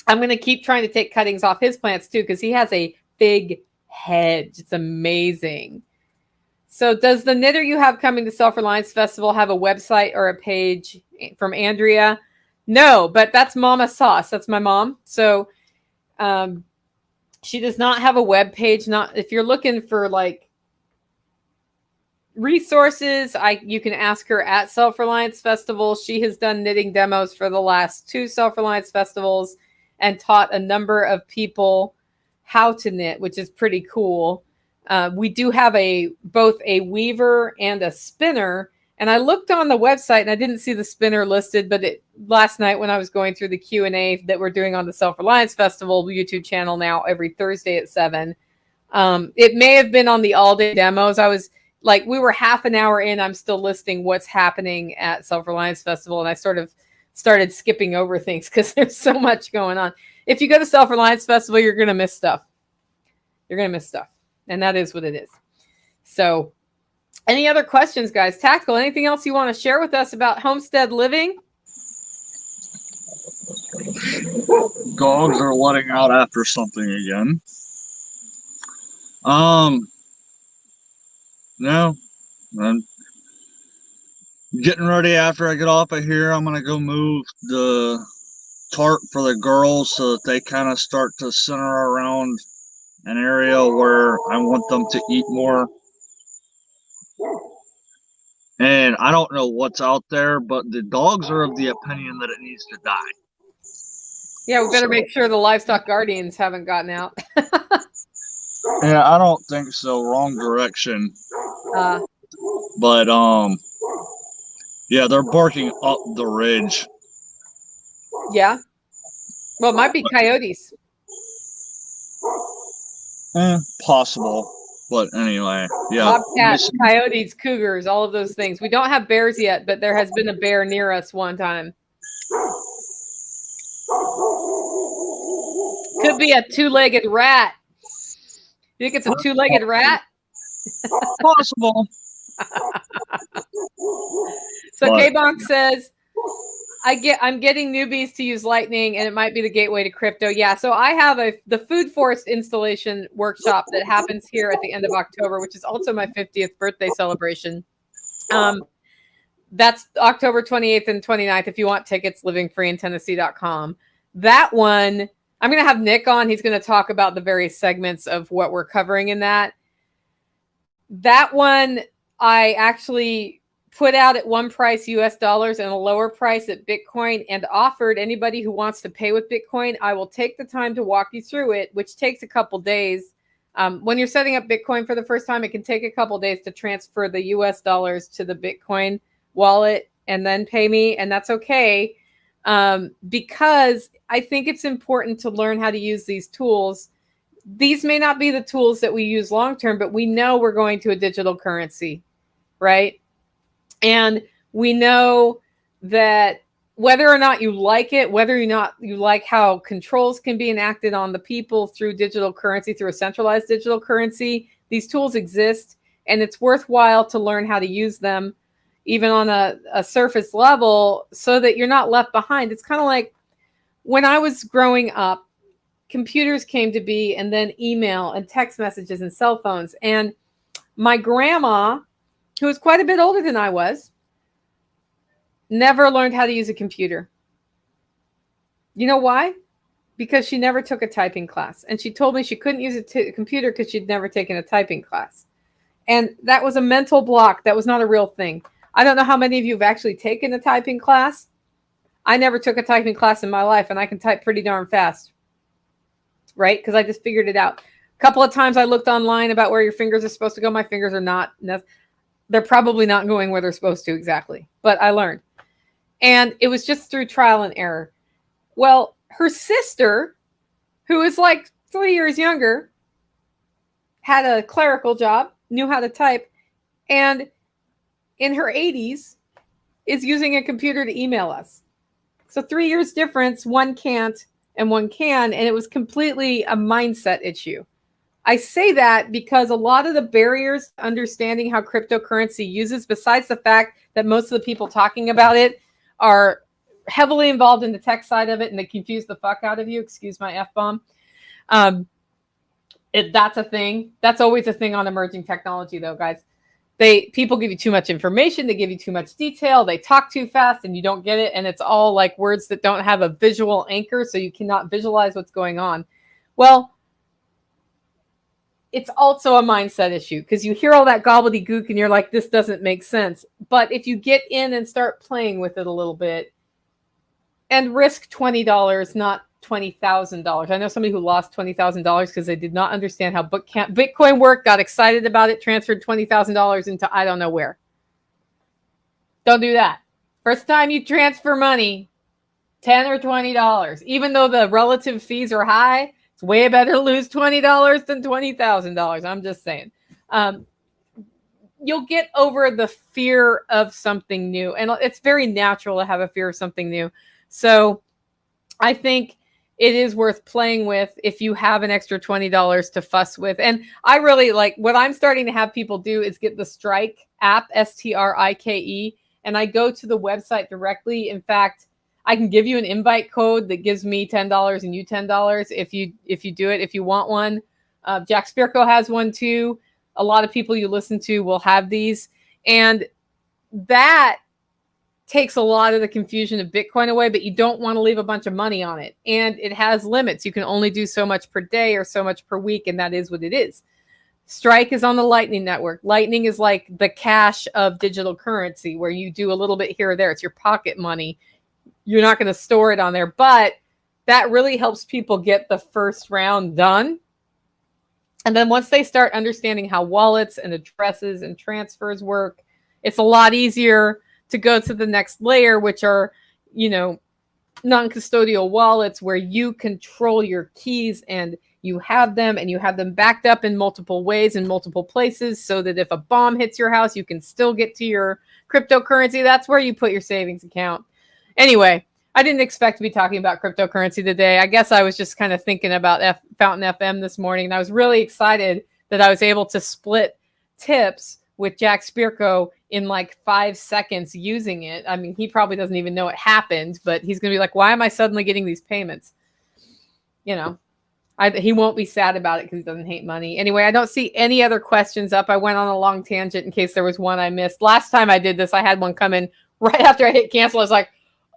I'm going to keep trying to take cuttings off his plants too because he has a fig hedge. It's amazing. So does the knitter you have coming to Self-Reliance Festival have a website or a page from Andrea? No, but that's Mama Sauce. That's my mom. So she does not have a web page. Not if you're looking for like resources, you can ask her at Self-Reliance Festival. She has done knitting demos for the last 2 Self-Reliance Festivals and taught a number of people how to knit, which is pretty cool. We do have both a weaver and a spinner. And I looked on the website and I didn't see the spinner listed, but last night when I was going through the Q&A that we're doing on the Self-Reliance Festival YouTube channel now every Thursday at 7, it may have been on the all-day demos. I was like, we were half an hour in. I'm still listing what's happening at Self-Reliance Festival. And I sort of started skipping over things because there's so much going on. If you go to Self-Reliance Festival, you're going to miss stuff. You're going to miss stuff. And that is what it is. So any other questions, guys? Tactical, anything else you want to share with us about homestead living? Dogs are letting out after something again. No. I'm getting ready after I get off of here. I'm going to go move the tarp for the girls so that they kind of start to center around an area where I want them to eat more. And I don't know what's out there, but the dogs are of the opinion that it needs to die. Yeah, we better make sure the livestock guardians haven't gotten out. Yeah, I don't think so. Wrong direction. But yeah, they're barking up the ridge. Yeah. Well, it might be coyotes. Possible. But anyway, yeah. Bobcats, coyotes, cougars, all of those things. We don't have bears yet, but there has been a bear near us one time. Could be a two-legged rat. You think it's a two-legged rat? Possible. So K-Bonk says, I'm getting newbies to use Lightning, and it might be the gateway to crypto. Yeah, so I have the Food Forest installation workshop that happens here at the end of October, which is also my 50th birthday celebration. That's October 28th and 29th. If you want tickets, livingfreeintennessee.com. That one, I'm going to have Nick on. He's going to talk about the various segments of what we're covering in that. That one, I actually put out at one price US dollars and a lower price at Bitcoin, and offered anybody who wants to pay with Bitcoin, I will take the time to walk you through it, which takes a couple days. When you're setting up Bitcoin for the first time, it can take a couple days to transfer the US dollars to the Bitcoin wallet and then pay me. And that's okay. Because I think it's important to learn how to use these tools. These may not be the tools that we use long-term, but we know we're going to a digital currency, right? And we know that whether or not you like it, whether or not you like how controls can be enacted on the people through digital currency, through a centralized digital currency, these tools exist, and it's worthwhile to learn how to use them, even on a surface level, so that you're not left behind. It's kind of like when I was growing up, computers came to be, and then email and text messages and cell phones. And my grandma, who was quite a bit older than I was, never learned how to use a computer. You know why? Because she never took a typing class. And she told me she couldn't use a computer because she'd never taken a typing class. And that was a mental block. That was not a real thing. I don't know how many of you have actually taken a typing class. I never took a typing class in my life, and I can type pretty darn fast, right? Because I just figured it out. A couple of times I looked online about where your fingers are supposed to go. My fingers are not. They're probably not going where they're supposed to exactly, but I learned. And it was just through trial and error. Well, her sister, who is like 3 years younger, had a clerical job, knew how to type, and in her 80s is using a computer to email us. So 3 years difference, one can't and one can, and it was completely a mindset issue. I say that because a lot of the barriers to understanding how cryptocurrency uses, besides the fact that most of the people talking about it are heavily involved in the tech side of it and they confuse the fuck out of you, excuse my F-bomb. That's a thing. That's always a thing on emerging technology though, guys. People give you too much information, they give you too much detail, they talk too fast and you don't get it, and it's all like words that don't have a visual anchor, so you cannot visualize what's going on. Well, it's also a mindset issue because you hear all that gobbledygook and you're like, this doesn't make sense. But if you get in and start playing with it a little bit and risk $20, not $20,000. I know somebody who lost $20,000 because they did not understand how Bitcoin worked, got excited about it, transferred $20,000 into I don't know where. Don't do that. First time you transfer money, $10 or $20, even though the relative fees are high, it's way better to lose $20 than $20,000. I'm just saying. You'll get over the fear of something new. And it's very natural to have a fear of something new. So I think it is worth playing with if you have an extra $20 to fuss with. And I really like what I'm starting to have people do is get the Strike app, Strike, and I go to the website directly. In fact, I can give you an invite code that gives me $10 and you $10 if you do it, if you want one. Jack Spirko has one too. A lot of people you listen to will have these. And that takes a lot of the confusion of Bitcoin away, but you don't want to leave a bunch of money on it. And it has limits. You can only do so much per day or so much per week, and that is what it is. Strike is on the Lightning Network. Lightning is like the cash of digital currency, where you do a little bit here or there. It's your pocket money. You're not going to store it on there, but that really helps people get the first round done. And then once they start understanding how wallets and addresses and transfers work, it's a lot easier to go to the next layer, which are, you know, non-custodial wallets, where you control your keys and you have them, and you have them backed up in multiple ways in multiple places, so that if a bomb hits your house, you can still get to your cryptocurrency. That's where you put your savings account. Anyway, I didn't expect to be talking about cryptocurrency today. I guess I was just kind of thinking about Fountainfm this morning, and I was really excited that I was able to split tips with Jack Spirko in like 5 seconds using it. I mean, he probably doesn't even know it happened, but he's going to be like, why am I suddenly getting these payments? You know, he won't be sad about it because he doesn't hate money. Anyway, I don't see any other questions up. I went on a long tangent in case there was one I missed. Last time I did this, I had one come in right after I hit cancel. I was like,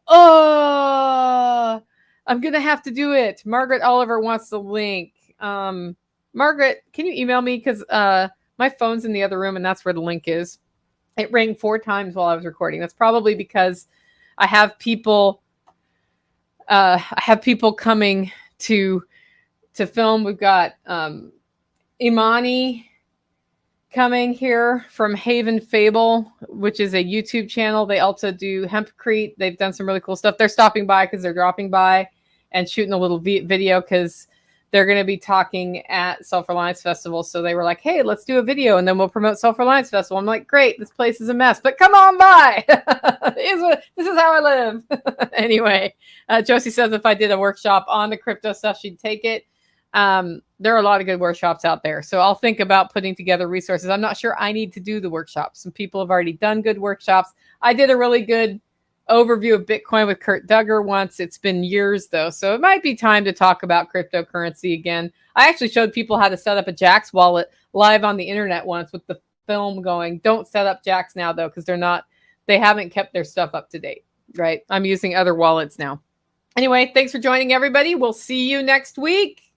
oh, I'm going to have to do it. Margaret Oliver wants the link. Margaret, can you email me? Because my phone's in the other room, and that's where the link is. It rang 4 times while I was recording. That's probably because I have people coming to film. We've got Imanee coming here from Haven Fable, which is a YouTube channel. They also do Hempcrete. They've done some really cool stuff. They're stopping by because they're dropping by and shooting a little video because they're going to be talking at Self-Reliance Festival. So they were like, hey, let's do a video and then we'll promote Self-Reliance Festival. I'm like, great, this place is a mess, but come on by. This is how I live. Anyway, Josie says if I did a workshop on the crypto stuff, she'd take it. There are a lot of good workshops out there. So I'll think about putting together resources. I'm not sure I need to do the workshops. Some people have already done good workshops. I did a really good overview of Bitcoin with Kurt Duggar once. It's been years though, so it might be time to talk about cryptocurrency again. I actually showed people how to set up a Jax wallet live on the internet once with the film going. Don't set up Jax now though, because they haven't kept their stuff up to date, right? I'm using other wallets now. Anyway, thanks for joining everybody. We'll see you next week.